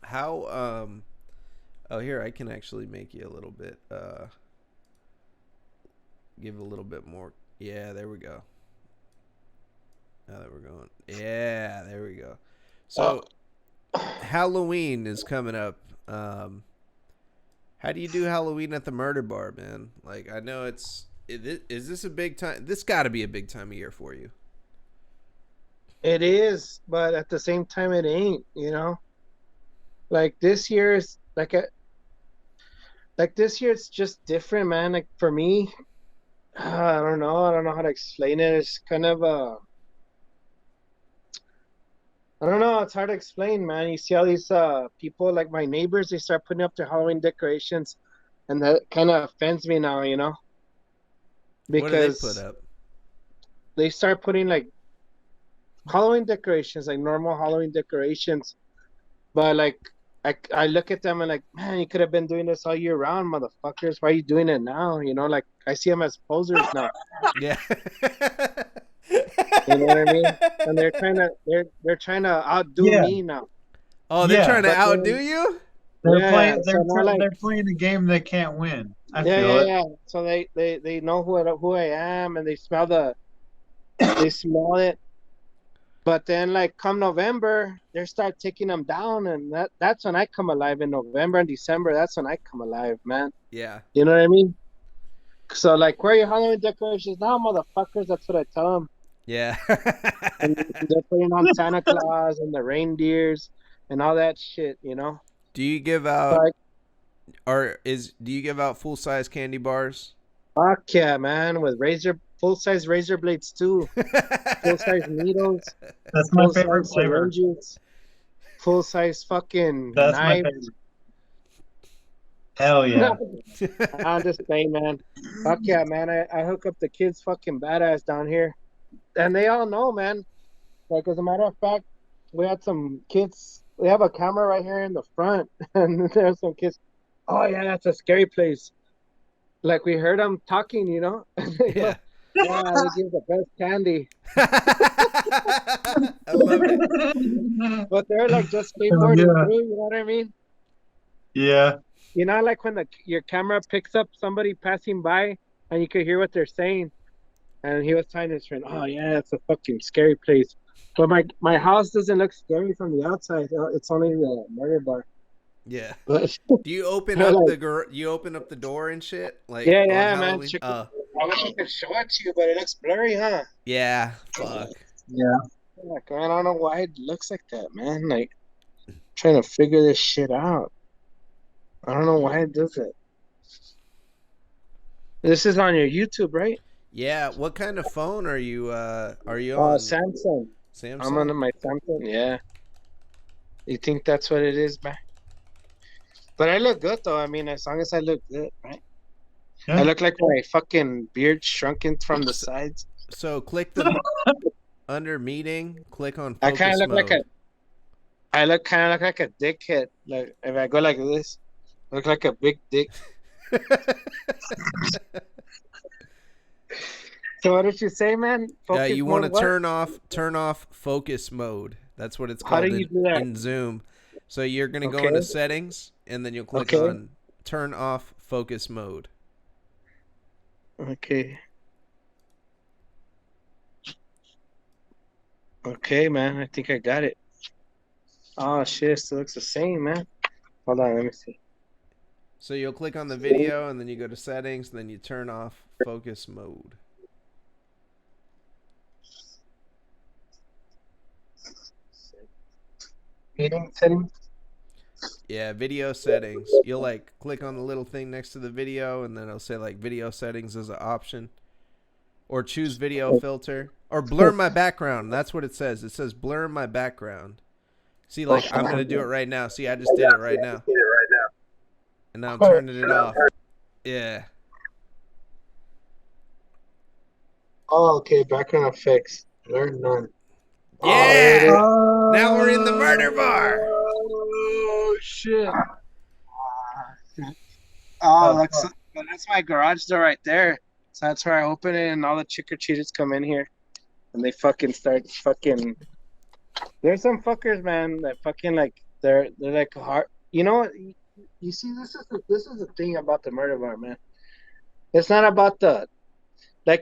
how. Oh, here I can actually make you a little bit. Give a little bit more. Yeah, there we go. Now that we're going. Yeah, there we go. So Halloween is coming up. How do you do Halloween at the Murder Bar, man? Like, I know is this a big time? This got to be a big time of year for you. It is, but at the same time, it ain't. Like this year is like this year it's just different, man. Like for me, I don't know. I don't know how to explain it. It's kind of I don't know. It's hard to explain, man. You see all these people, like my neighbors, they start putting up their Halloween decorations, and that kind of offends me now, What do they put because up? they start putting like Halloween decorations, like normal Halloween decorations, but like I look at them and like, man, you could have been doing this all year round, motherfuckers. Why are you doing it now? Like I see them as posers now. Yeah. You know what I mean? And they're trying to outdo Yeah. me now. Oh, they're Yeah, trying to but outdo then, you? They're yeah, playing. so now like, They're playing a game they can't win. I yeah, feel yeah, it. yeah. So they know who I am, and they smell it. But then like come November, they start taking them down, and that's when I come alive in November and December. That's when I come alive, man. Yeah. You know what I mean? So like, where are your Halloween decorations now, motherfuckers? That's what I tell them. Yeah. And they're putting on Santa Claus and the reindeers and all that shit. Do you give So out like, do you give out full-size candy bars? fuck yeah, man, with full size razor blades too, full size needles, That's my full favorite size flavor. syringes, full size fucking That's my knives. favorite. Hell yeah. I'm just saying, man. Fuck yeah, man. I hook up the kids fucking badass down here. And they all know, man. Like, as a matter of fact, we had some kids. We have a camera right here in the front. And there's some kids. Oh, yeah, that's a scary place. Like, we heard them talking, They go, Yeah. yeah, they give the best candy. I love it. But they're like just Hell skateboarding yeah. through, you know what I mean? Yeah. Like when your camera picks up somebody passing by and you could hear what they're saying. And he was telling his friend, "Oh yeah, it's a fucking scary place." But my house doesn't look scary from the outside. It's only the murder bar. Yeah. But Do you open they're up like, you open up the door and shit like yeah, on yeah, man. Halloween? Check it. I wish I could show it to you, but it looks blurry, huh? Yeah. Fuck. Yeah. Like, man, I don't know why it looks like that, man. Like, trying to figure this shit out. I don't know why it does it. This is on your YouTube, right? Yeah. What kind of phone are you on? Samsung. Samsung? I'm on my Samsung. Yeah. You think that's what it is, man? But I look good though. I mean, as long as I look good, right? Yeah. I look like my fucking beard shrunken from the sides. So click the under meeting, click on I focus kind of look mode. like a dickhead. Like if I go like this, I look like a big dick. So what did you say, man? Focus You want to mode what? turn off focus mode. That's what it's How called do you do that? in Zoom. So you're going to go Okay. into settings and then you'll click Okay. on turn off focus mode. Okay. Okay, man. I think I got it. Oh shit, it still looks the same, man. Hold on, let me see. So you'll click on the video and then you go to settings and then you turn off focus mode. Meeting settings. Yeah, video settings. You'll like click on the little thing next to the video and then it'll say like video settings as an option. Or choose video filter. Or blur my background. That's what it says. It says blur my background. See, like I'm going to do it right now. See, I just did it right now. And now I'm turning it off. Yeah. Oh, okay. Background effects. Learn none. Yeah! Oh, Now we're in the murder bar. Oh shit! Oh, that's my garage door right there. So that's where I open it, and all the trick or treaters come in here, and they fucking start fucking. There's some fuckers, man, that fucking like they're like hard. You know what? You see, this is the thing about the murder bar, man. It's not about the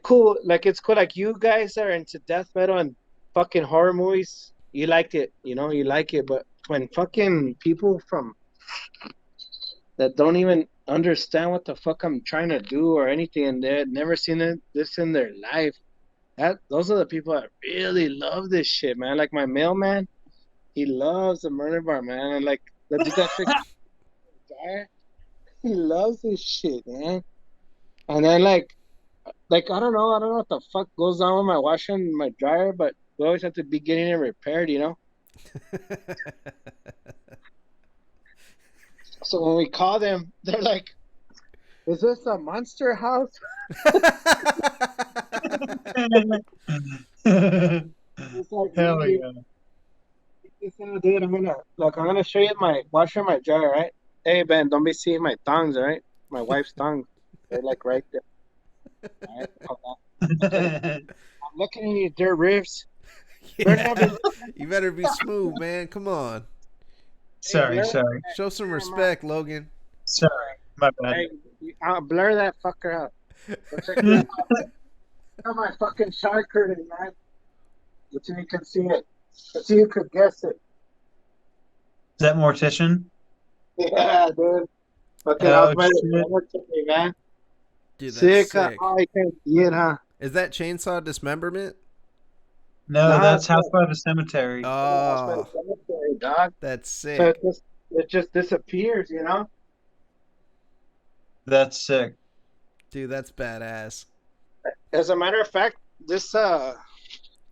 cool. Like it's cool. Like you guys are into death metal and fucking horror movies. You liked it, you like it. But when fucking people from that don't even understand what the fuck I'm trying to do or anything, and they had never seen this in their life. Those are the people that really love this shit, man. Like my mailman, he loves the murder bar, man. And like the dude that fixed the dryer, he loves this shit, man. And then I don't know what the fuck goes on with my washer and my dryer, but we always have to be getting it repaired, you know. So when we call them, they're like, "Is this a monster house?" It's like, Hell yeah. dude, I'm gonna show you my washer and my dryer, right? Hey Ben, don't be seeing my thongs, all right? My wife's thongs. They're like right there. All right? Hold on. I'm looking at your dirt ribs. Yeah. You better be smooth, man. Come on. Sorry. Show some respect, Logan. Sorry. My bad. Hey, I'll blur that fucker out. Check this out my fucking shark curtain, man. Let's see if you can see it. Let's see if you could guess it. Is that Mortician? Yeah, dude. Fucking Oh, off my shit. man. Dude, that's Sick. sick. Oh, you can't see it, huh? Is that chainsaw dismemberment? No, Nah, that's House by the Cemetery. Oh, Dog. that's So sick. it just disappears, you know? That's sick. Dude, that's badass. As a matter of fact, I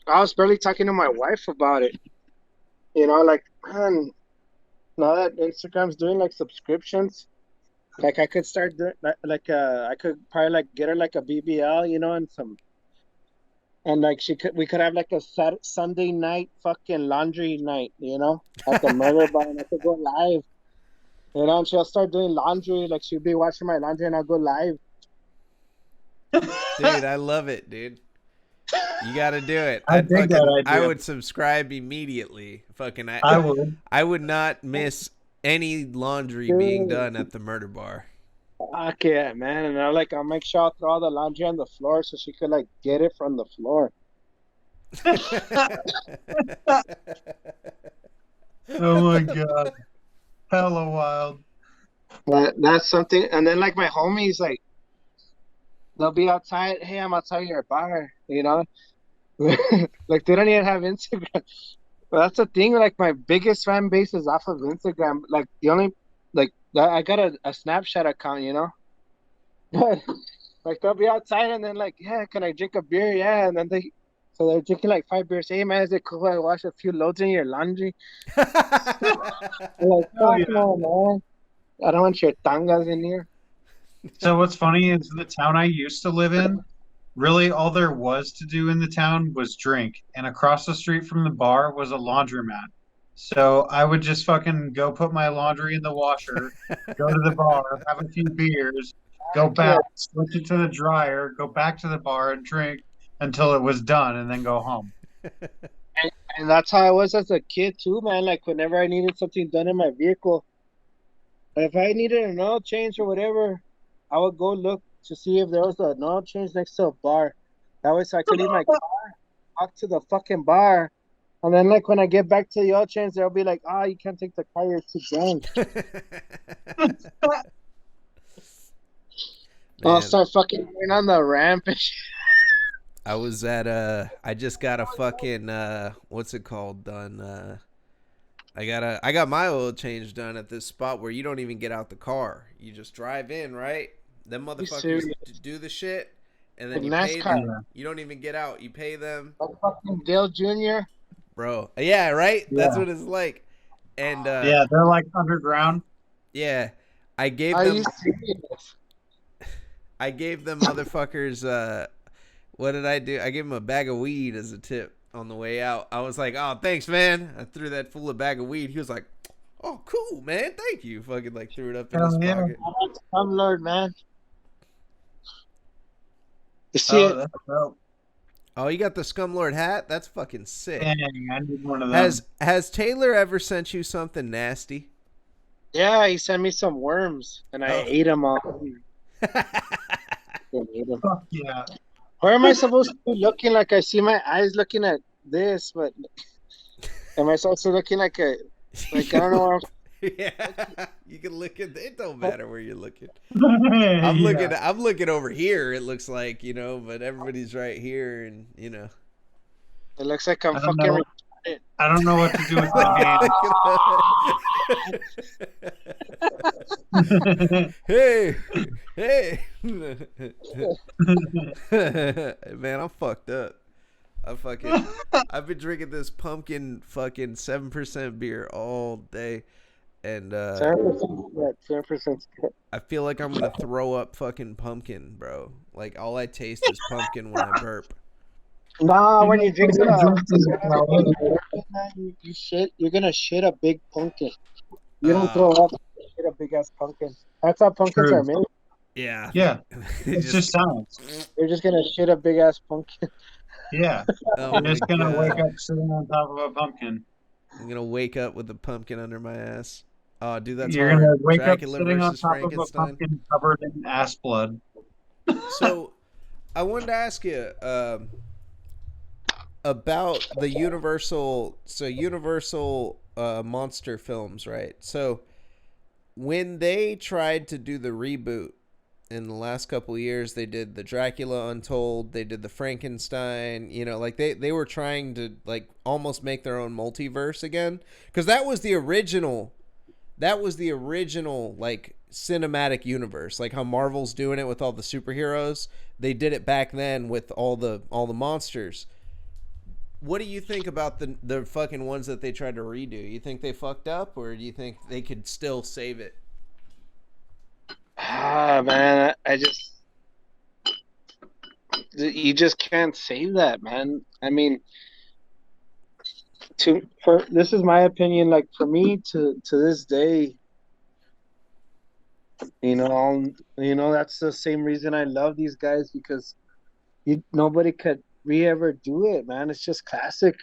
was barely talking to my wife about it. You know, like, man, now that Instagram's doing like subscriptions, like I could start doing I could probably like get her like a BBL, you know, and like we could have like a Sunday night fucking laundry night, you know, at the murder bar, and I could go live. You know, and she'll start doing laundry, like she'll be watching my laundry, and I'll go live. Dude, I love it, dude. You got to do it. I dig that idea. I would subscribe immediately. Fucking, I would. I would not miss any laundry being done at the murder bar. Fuck yeah, man. And I'll make sure I'll throw all the laundry on the floor so she could like get it from the floor. Oh my god. Hella wild. But that's something. And then like my homies, like they'll be outside. Hey, I'm outside your bar. You know, like they don't even have Instagram. But that's the thing. Like my biggest fan base is off of Instagram. Like the only like I got a Snapchat account. You know, but like they'll be outside and then like, yeah, can I drink a beer? Yeah, and then they're drinking like 5 beers. Hey man, is it cool? I wash a few loads in your laundry. I'm like, Oh, fuck yeah. no, man. I don't want your tangas in here. So what's funny is the town I used to live in, really all there was to do in the town was drink. And across the street from the bar was a laundromat. So I would just fucking go put my laundry in the washer, go to the bar, have a few beers, go back, switch it to the dryer, go back to the bar and drink until it was done, and then go home. And that's how I was as a kid too, man. Like whenever I needed something done in my vehicle, if I needed an oil change or whatever, I would go look to see if there was an oil change next to a bar. That way, so I could leave my car, walk to the fucking bar, and then like when I get back to the oil change, they'll be like, "Ah, you can't take the car; you're too drunk." I'll start fucking going on the ramp and shit. I was at I just got a fucking what's it called done. I got my oil change done at this spot where you don't even get out the car. You just drive in, right? Them motherfuckers do the shit, and then you pay them. You don't even get out. You pay them. Like fucking Dale Jr. Bro. Yeah, right? Yeah. That's what it's like. And yeah, they're like underground. yeah. I gave Are them you serious? I gave them motherfuckers what did I do? I gave them a bag of weed as a tip on the way out. I was like, "Oh, thanks, man." I threw that full of bag of weed. He was like, "Oh, cool, man. Thank you." Fucking like threw it up in his pocket. I'm Lord, man. You see it? That's dope. Oh, you got the Scumlord hat? That's fucking sick. Dang, I need one of them. Has Taylor ever sent you something nasty? Yeah, he sent me some worms, and I ate them all. Fuck yeah. Where am I supposed to be looking? Like I see my eyes looking at this, but am I supposed to looking like I don't know. Yeah, you can look at it. Don't matter where you're looking. Yeah. I'm looking over here. It looks like, but everybody's right here, and It looks like I'm I don't fucking know. retarded. I don't know what to do with my hand. Hey, hey, man, I'm fucked up. I've been drinking this pumpkin fucking 7% beer all day, and 7%. Yeah, 7%. I feel like I'm gonna throw up fucking pumpkin, bro. Like all I taste is pumpkin when I burp. Nah, when you drink you shit. You're gonna shit a big pumpkin. You don't throw up. You shit a big ass pumpkin. That's how pumpkins True. are made. Yeah, Yeah. They It's just science. You're just gonna shit a big ass pumpkin. Yeah. oh You're my just gonna wake god, up sitting on top of a pumpkin. I'm gonna wake up with a pumpkin under my ass. Oh, dude, that's You're hard. gonna wake up Dracula sitting on versus top of a Frankenstein. pumpkin covered in ass blood. So, I wanted to ask you about the Universal monster films, right? So, when they tried to do the reboot in the last couple of years, they did the Dracula Untold, they did the Frankenstein, like they were trying to like almost make their own multiverse again, because that was the original like cinematic universe, like how Marvel's doing it with all the superheroes. They did it back then with all the monsters. What do you think about the fucking ones that they tried to redo? You think they fucked up, or do you think they could still save it? Ah, man, you just can't save that, man. I mean, for this is my opinion. Like for me, to this day, that's the same reason I love these guys, because nobody could ever do it, man. It's just classic.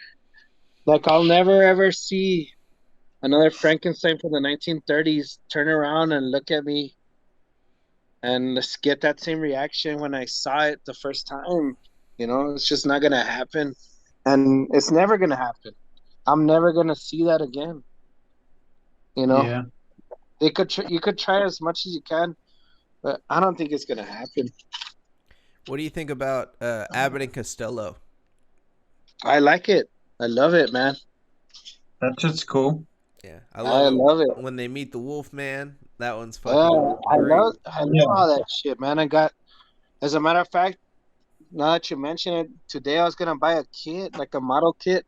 Like I'll never ever see another Frankenstein from the 1930s turn around and look at me and let's get that same reaction when I saw it the first time. It's just not gonna happen, and it's never gonna happen. I'm never gonna see that again. You know, Yeah. you could try as much as you can, but I don't think it's gonna happen. What do you think about Abbott and Costello? I like it. I love it, man. That shit's cool. Yeah, I I love love it. it when they meet the Wolf Man. That one's fucking I great. I love Yeah. all that shit, man. As a matter of fact, now that you mention it, today I was gonna buy a kit, like a model kit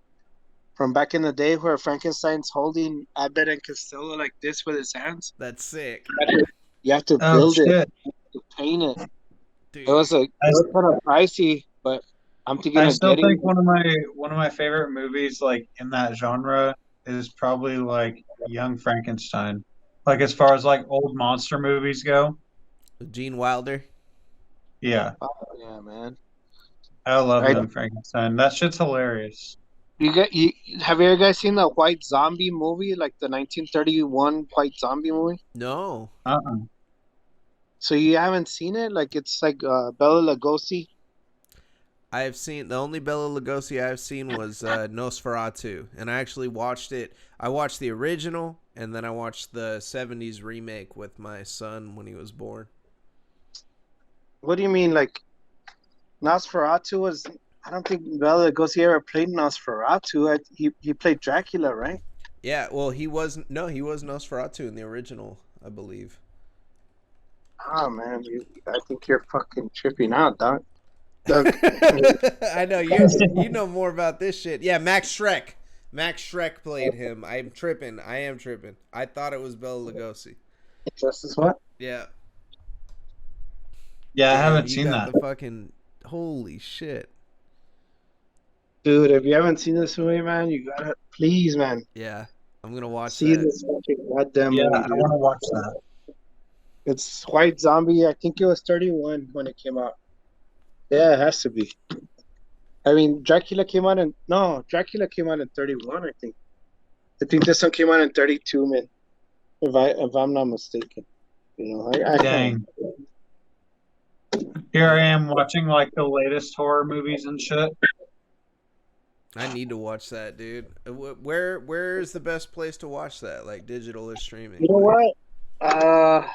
from back in the day, where Frankenstein's holding Abbott and Costello like this with his hands. That's sick, You have to Oh build it, shit. to paint it. dude. It was kind of pricey, but I'm thinking I of still getting think one of my favorite movies like in that genre is probably like Young Frankenstein. Like as far as like old monster movies go. Gene Wilder. Yeah. Oh, yeah, man. I love Right. Young Frankenstein. That shit's hilarious. You have you guys seen the White Zombie movie, like the 1931 White Zombie movie? No, Uh-uh. So you haven't seen it? Like it's like Bela Lugosi. I have seen the only Bela Lugosi I've seen was Nosferatu, and I actually watched it. I watched the original, and then I watched the '70s remake with my son when he was born. What do you mean, like Nosferatu was? I don't think Bela Lugosi ever played Nosferatu. He played Dracula, right? Yeah, well, he was Nosferatu in the original, I believe. Oh man, I think you're fucking tripping out, dog. Doug. I know you know more about this shit. Yeah, Max Schreck. Max Schreck played him. I am tripping. I thought it was Bela Lugosi. Just as what? Yeah. Yeah, I Damn, haven't you seen got that. the fucking holy shit. Dude, if you haven't seen this movie, man, you gotta please, man, Yeah, I'm gonna watch see that. this fucking goddamn Yeah, movie, I dude. want to watch that. It's White Zombie. I think it was 31 when it came out. Yeah, it has to be. I mean, Dracula came out in 31. I think this one came out in 32, man. If I'm not mistaken, I Dang. Here I am watching like the latest horror movies and shit. I need to watch that, dude. Where is the best place to watch that? Like digital or streaming? You know what? Uh,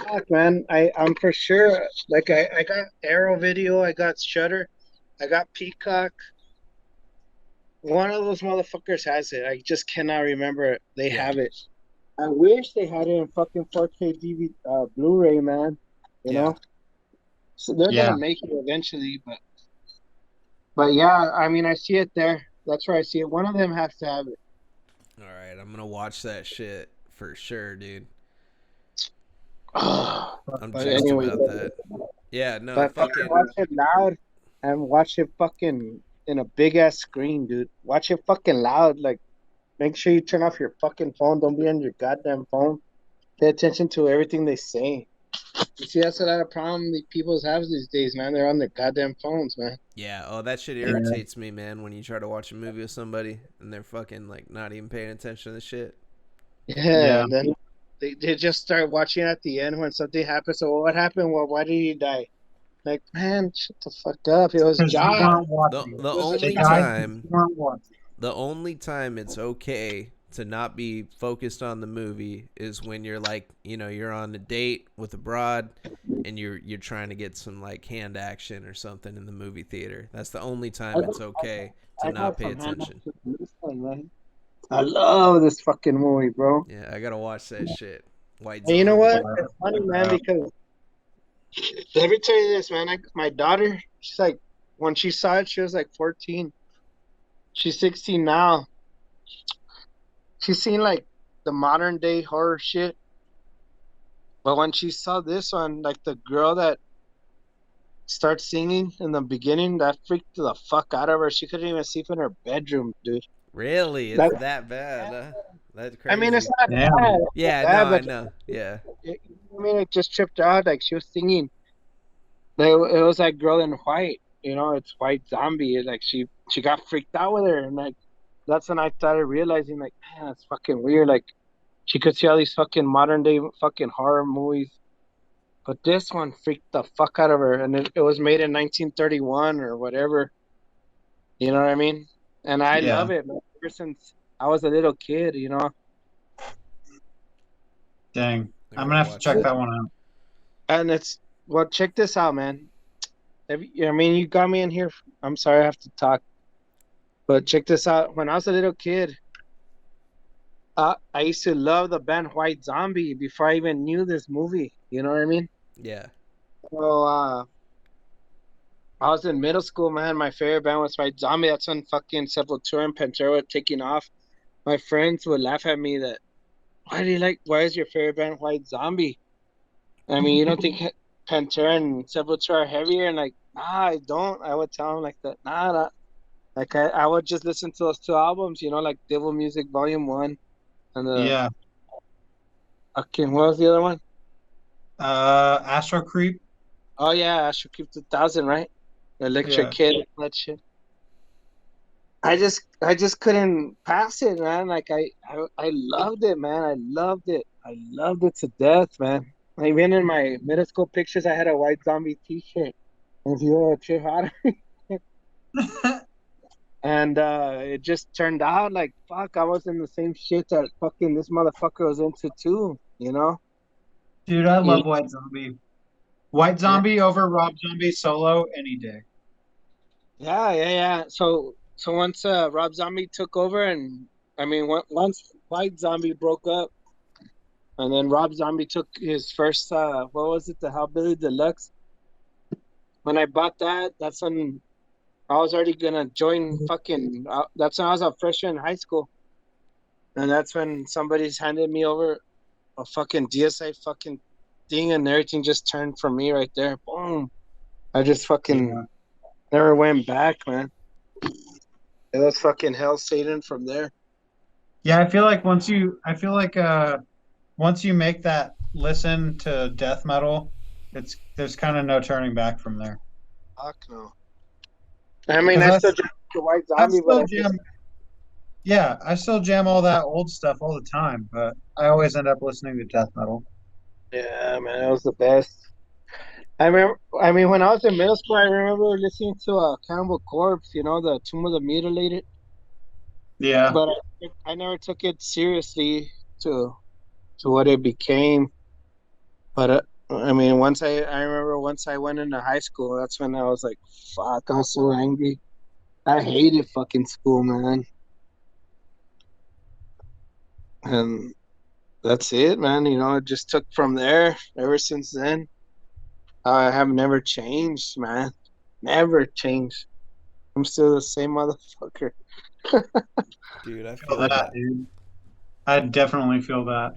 Fuck, man. I'm for sure. Like I got Arrow Video. I got Shutter. I got Peacock. One of those motherfuckers has it. I just cannot remember it. They Yeah. have it. I wish they had it in fucking 4K DVD, Blu-ray, man. You Yeah. know, so they're Yeah. gonna make it eventually, but yeah, I mean, I see it there. That's where I see it. One of them has to have it. All right, I'm gonna watch that shit for sure, dude. I'm But juiced anyway, about that. Yeah, no, but fucking fucking. watch it loud and watch it fucking in a big ass screen, dude. Watch it fucking loud. Like, make sure you turn off your fucking phone. Don't be on your goddamn phone. Pay attention to everything they say. You see, that's a lot of problem the people have these days, man. They're on their goddamn phones, man. Yeah, oh, that shit Yeah. irritates me, man, when you try to watch a movie with somebody and they're fucking, like, not even paying attention to the shit. Yeah, and then they just start watching at the end when something happens. So what happened? Well, why did he die? Like, man, shut the fuck up. It was Because you Josh. weren't The watching. the It was only They died Josh. 'cause time you weren't watching. the only time it's okay to not be focused on the movie is when you're like, you're on a date with a broad and you're trying to get some like hand action or something in the movie theater. That's the only time it's okay to I not got pay some hand attention. action for this one, man. I love this fucking movie, bro. Yeah, I gotta watch that shit. White And you know Zombie. what? It's funny, man, because let me tell you this, man. My daughter, she's like, when she saw it, she was like 14. She's 16 now. She's seen like the modern day horror shit. But when she saw this one, like the girl that starts singing in the beginning, that freaked the fuck out of her. She couldn't even sleep in her bedroom, dude. Really? It's That, that bad, huh? That's I mean, it's crazy. not Damn. bad. Yeah, It's no, not bad, I but know. Yeah. I mean, it just tripped her out. Like she was singing. Like, it was like Girl in White. You know, it's White Zombie. Like she got freaked out with her, and like that's when I started realizing, like, man, that's fucking weird. Like she could see all these fucking modern day fucking horror movies, but this one freaked the fuck out of her, and it was made in 1931 or whatever. You know what I mean? And I Yeah. love it, man, ever since I was a little kid. You know, Dang. I I'm gotta gonna have to watch check that. that one out. and it's well, check this out, man. I mean, you got me in here. I'm sorry, I have to talk. But check this out. When I was a little kid, I used to love the band White Zombie before I even knew this movie. You know what I mean? Yeah. So I was in middle school, man. My favorite band was White Zombie. That's when fucking Sepultura and Pantera were taking off. My friends would laugh at me that, why is your favorite band White Zombie? I mean, you don't think Pantera and Sepultura are heavier? And like, nah, I don't. I would tell them like that. Nah. Like I would just listen to those two albums, you know, like Devil Music Volume 1 and Yeah. okay, what was the other one? Astro Creep. Oh yeah, I should keep 2000, right? Electric Yeah. Kid, that shit. I just couldn't pass it, man. Like I loved it, man. I loved it. I loved it to death, man. Even in my middle school pictures, I had a White Zombie T-shirt. If you were a chip out, and it just turned out like fuck. I was in the same shit that fucking this motherfucker was into too. You know? Dude, I You love White Zombie. White know? Zombie over Rob Zombie solo any day. Yeah. So once Rob Zombie took over, and I mean once White Zombie broke up, and then Rob Zombie took his first what was it, the Hellbilly Deluxe? When I bought that, that's when I was already gonna join fucking. That's when I was a freshman in high school, and that's when somebody's handed me over a fucking DSI fucking thing, and everything just turned for me right there. Boom! I just fucking Yeah. never went back, man. It was fucking hell Satan from there. Yeah, once you make that listen to death metal, there's kind of no turning back from there. Fuck no. I mean, I Because still just the White I Zombie, but still jam. Yeah, I still jam all that old stuff all the time, but I always end up listening to death metal. yeah, man, it was the best. I remember. I mean, when I was in middle school, I remember listening to Cannibal Corpse. You know, the Tomb of the Mutilated. Yeah. but I never took it seriously to to what it became. But I mean, I remember once I went into high school, that's when I was like, fuck, I was so angry. I hated fucking school, man. And that's it, man. You know, it just took from there. Ever since then, I have never changed, man. Never changed. I'm still the same motherfucker. Dude, I Feel feel that, that. dude. I definitely feel that.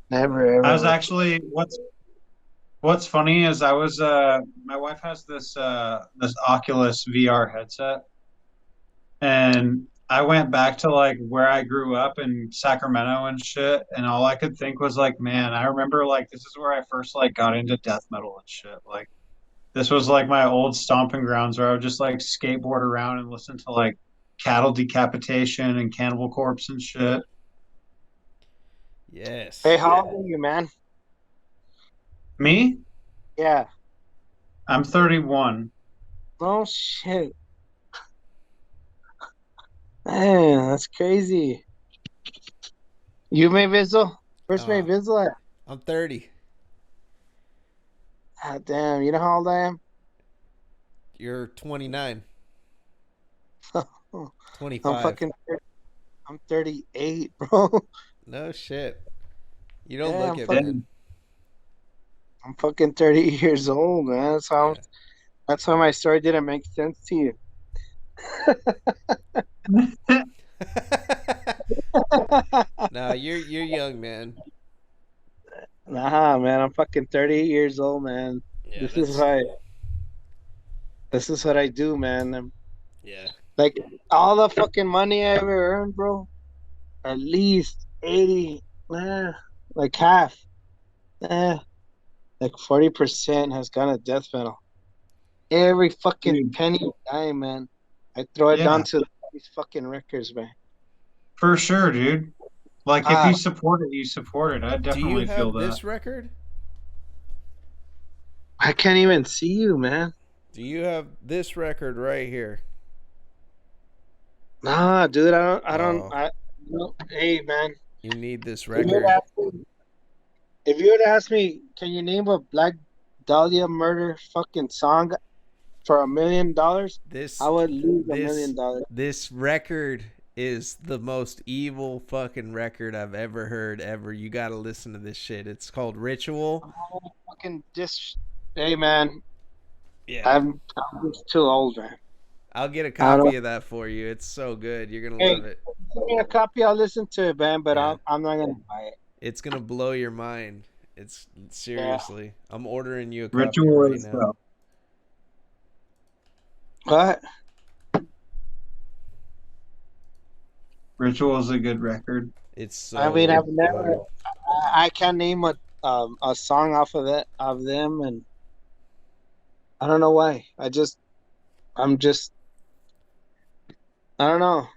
Never I ever was would. actually what's funny is I was my wife has this Oculus VR headset, and I went back to like where I grew up in Sacramento and shit, and all I could think was like, man, I remember like this is where I first like got into death metal and shit. Like this was like my old stomping grounds where I would just like skateboard around and listen to like cattle decapitation and Cannibal Corpse and shit. Hey, Yes. how old are you, man? Me, Yeah. I'm 31. Oh shit. Man, that's crazy. You may Vizzle? First may Uh, Vizzle at I'm 30. God damn, you know how old I am? You're 29. I'm 25. fucking I'm 38, bro. No shit. You don't Yeah, look I'm it, fucking man. Damn. I'm fucking 30 years old, man. Yeah. That's why my story didn't make sense to you. Nah, you're young, man. Nah, man, I'm fucking 38 years old, man. Yeah, This is that's why this is what I do, man. yeah. Like all the fucking money I ever earned, bro. At least 80, like half, eh, like 40% has gone to death metal. Every fucking Dude, penny dime, man. I throw it down yeah, to these fucking records, man. for sure, dude. Like if Ah, you support it, you support it. I Do you definitely feel have that. this record? I can't even see you, man. Do you have this record right here? Nah, dude, Oh, no, hey, man. you need this If you would record. ask me, if you would ask me, can you name a Black Dahlia murder fucking song for $1 million? I This would lose a this million dollars. this record is the most evil fucking record I've ever heard ever. You got to listen to this shit. It's called Ritual. Fucking dis. Hey, man, Yeah. I'm just too old, man. I'll get a I copy don't. of that for you. It's so good. You're going to Hey, love it. give me a copy. I'll listen to it, man. But Yeah. I'm not gonna buy it. It's going to blow your mind. It's Yeah. seriously. I'm ordering you a copy Ritual right is now. What? Ritual is a good record. It's I mean, so I've never. good. I can't name a song off of it of them, and I don't know why. I'm just I don't know.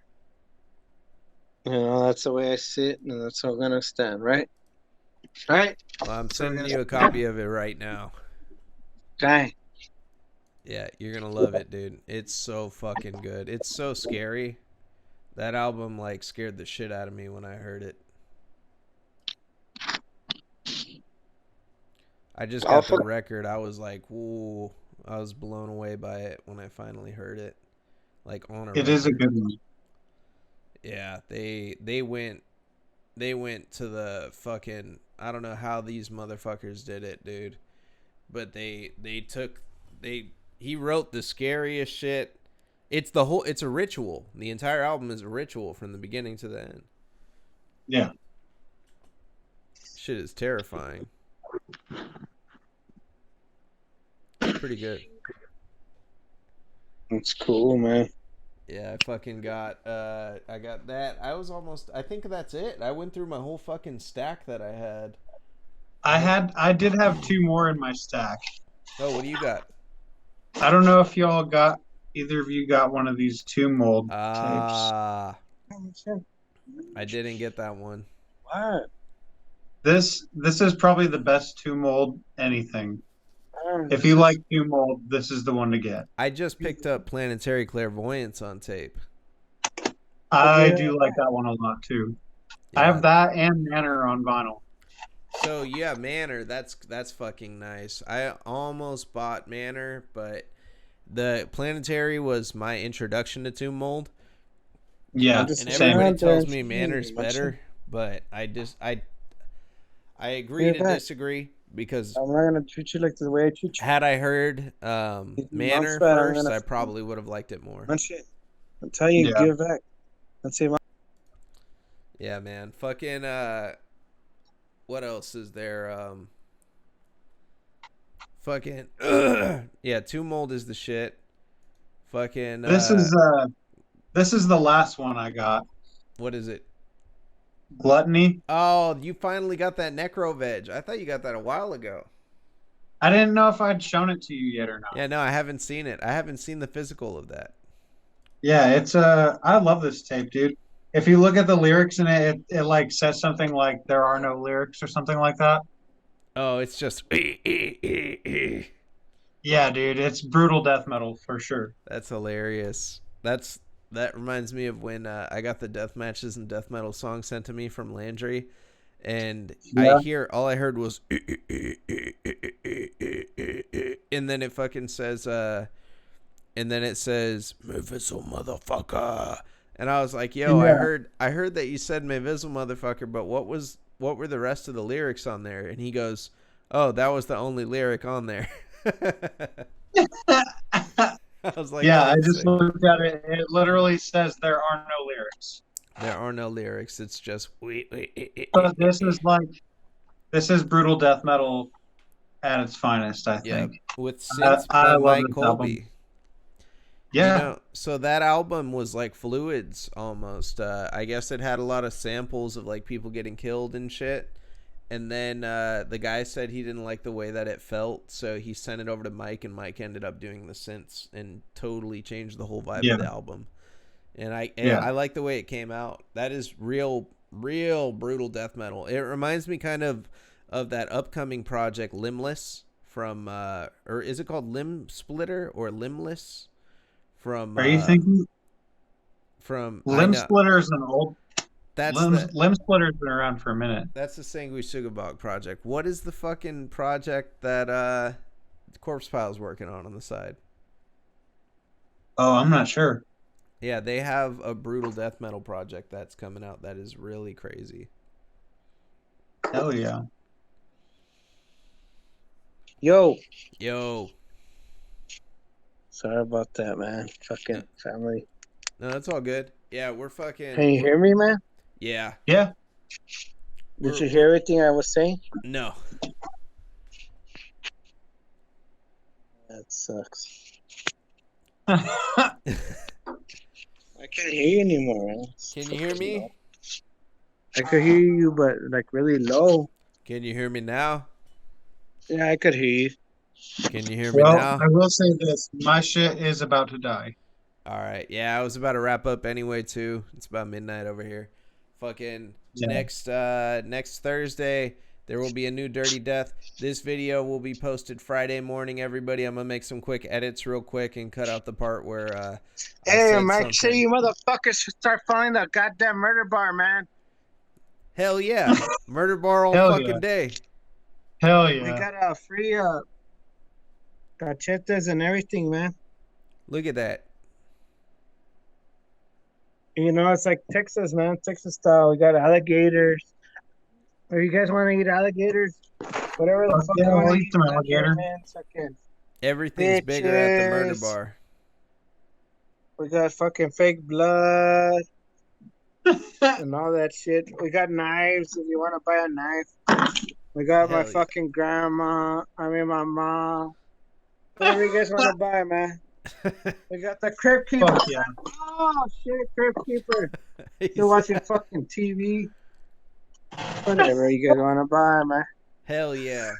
You know, that's the way I sit, and that's how I'm gonna stand, right? Right? Well, I'm So we're sending gonna you a copy of it right now. okay. Yeah, you're going to love it, dude. It's so fucking good. It's so scary. That album like scared the shit out of me when I heard it. I just I'll got the fuck- record. I was like, "Whoa." I was blown away by it when I finally heard it like on a It is a record. good one. Yeah, they went to the fucking I don't know how these motherfuckers did it, dude. But they took they he wrote the scariest shit. It's a ritual. The entire album is a ritual from the beginning to the end. Yeah. Shit is terrifying. It's pretty good. It's cool, man. Yeah, I fucking got I got that. I think that's it. I went through my whole fucking stack that I had. I did have two more in my stack. Oh, what do you got? I don't know if y'all got either of you got one of these two mold tapes. I didn't get that one. What? This is probably the best two mold anything. If you like two mold, this is the one to get. I just picked up Planetary Clairvoyance on tape. I Yeah. do like that one a lot too. I Yeah. have that and Manor on vinyl. So yeah, Manor, that's fucking nice. I almost bought Manor, but the Planetary was my introduction to Tomb Mold, Yeah, I'm just and hanging same. everybody out there. tells me Manor's better, but I agree Give to it back. disagree because I'm not gonna treat you like the way I treat you. had I heard If you bounce Manor back, I'm first, gonna I probably would have liked it more. punch it. I'll tell you, Yeah. give it back. Let's see. Yeah, man. Fucking what else is there? Fucking yeah, Tomb Mold is the shit. Fucking This is this is the last one I got. what is it? Gluttony. Oh, you finally got that Necro Veg. I thought you got that a while ago. I didn't know if I'd shown it to you yet or not. Yeah, no, I haven't seen it. I haven't seen the physical of that. Yeah, it's I love this tape, dude. If you look at the lyrics in it, it like says something like there are no lyrics or something like that. Oh, it's just Yeah, dude, it's brutal death metal for sure. that's hilarious. That reminds me of when I got the death matches and death metal song sent to me from Landry, and Yeah. all I heard was and then it fucking says and then it says Mevizzle motherfucker, and I was like, yo, Yeah. I heard that you said Mevizzle motherfucker, but what were the rest of the lyrics on there? And he goes, oh, that was the only lyric on there. I was like, Yeah, oh, I that's just sick. looked at it. It literally says there are no lyrics. There are no lyrics. It's just But this is brutal death metal at its finest, I yeah, think. with synths I by love Mike this album. Colby. You Yeah, know, so that album was like fluids almost. I guess it had a lot of samples of like people getting killed and shit. And then the guy said he didn't like the way that it felt, so he sent it over to Mike, and Mike ended up doing the synths and totally changed the whole vibe yeah, of the album. And yeah. I like the way it came out. That is real brutal death metal. It reminds me kind of that upcoming project Limbless from or is it called Limb Splitter or Limbless from Are you thinking I Limb know Splitter is an old that's the Limb Splitter's been around for a minute. that's the Sangui Sugabog project. What is the fucking project that Corpse Pile's working on the side? Oh, I'm not sure. Yeah, they have a brutal death metal project that's coming out that is really crazy. Hell yeah. Yo, Yo, sorry about that, man. Fucking family. no, that's all good. Yeah, we're fucking. Can you hear me, man? Yeah. Yeah. Did you hear everything I was saying? No. That sucks. I I can't hear you anymore, man. Can you hear me? I could hear you, but like really low. Can you hear me now? Yeah, I could hear you. Can you hear me Well, now? I will say this: my shit is about to die. All right. Yeah, I was about to wrap up anyway too. It's about midnight over here. Fucking Yeah. next Thursday there will be a new Dirty Death. This video will be posted Friday morning, everybody. I'm gonna make some quick edits real quick and cut out the part where I Hey, said make sure something. you motherfuckers should start following the goddamn murder bar, man. Hell yeah. Murder bar all Hell fucking yeah. day. Hell We yeah. got a free cachetas and everything, man. Look at that. You know, it's like Texas, man. Texas style. We got alligators. Or you guys want to eat alligators? Whatever the Fuck fuck yeah, you want I'll to eat eat, some man. alligator. Man, fucking Everything's bigger at the murder bitches. bar. We got fucking fake blood and all that shit. We got knives if you want to buy a knife. We got my Hell yeah. fucking grandma. I mean, my mom. Whatever you guys want to buy, man. We got the Crypt Keeper. Fuck yeah. Oh, shit, Crypt Keeper. He's- Still watching fucking TV. Whatever you guys want to buy, man. Hell yeah.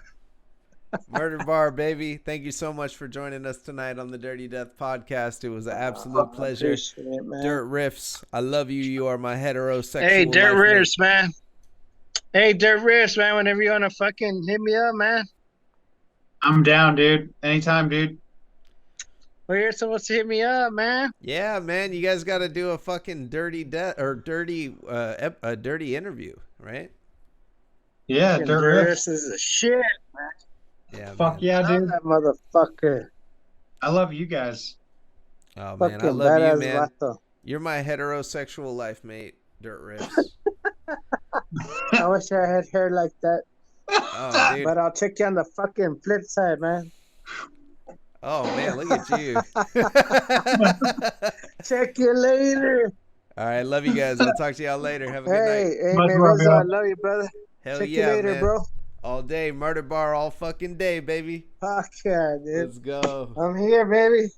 Murder Bar, baby. Thank you so much for joining us tonight on the Dirty Death Podcast. It was an absolute pleasure. Appreciate it, man. Dirt Riffs, I love you. You are my heterosexual Hey, Dirt life mate. Riffs, man. Hey, Dirt Riffs, man. Whenever you want to fucking hit me up, man. I'm down, dude. Anytime, dude. Well, you're supposed to hit me up, man. Yeah, man, you guys got to do a fucking dirty interview, right? Yeah, Fucking dirt riff. Durst is a shit. Yeah, Fuck man. yeah, Love dude. that motherfucker. I love you guys. Oh man, I Fucking love you, badass man. vato. You're my heterosexual life mate, Dirt Riffs. I wish I had hair like that. Oh, dude. But I'll check you on the fucking flip side, man. Oh man, look at you. Check you later. All right, love you guys. I'll talk to y'all later. Have a good night. Hey, Much man, love, Reza, I y'all. love you, brother. Hell Check yeah, you later, man. bro. All day, murder bar, all fucking day, baby. Fuck yeah, dude. Let's go. I'm here, baby.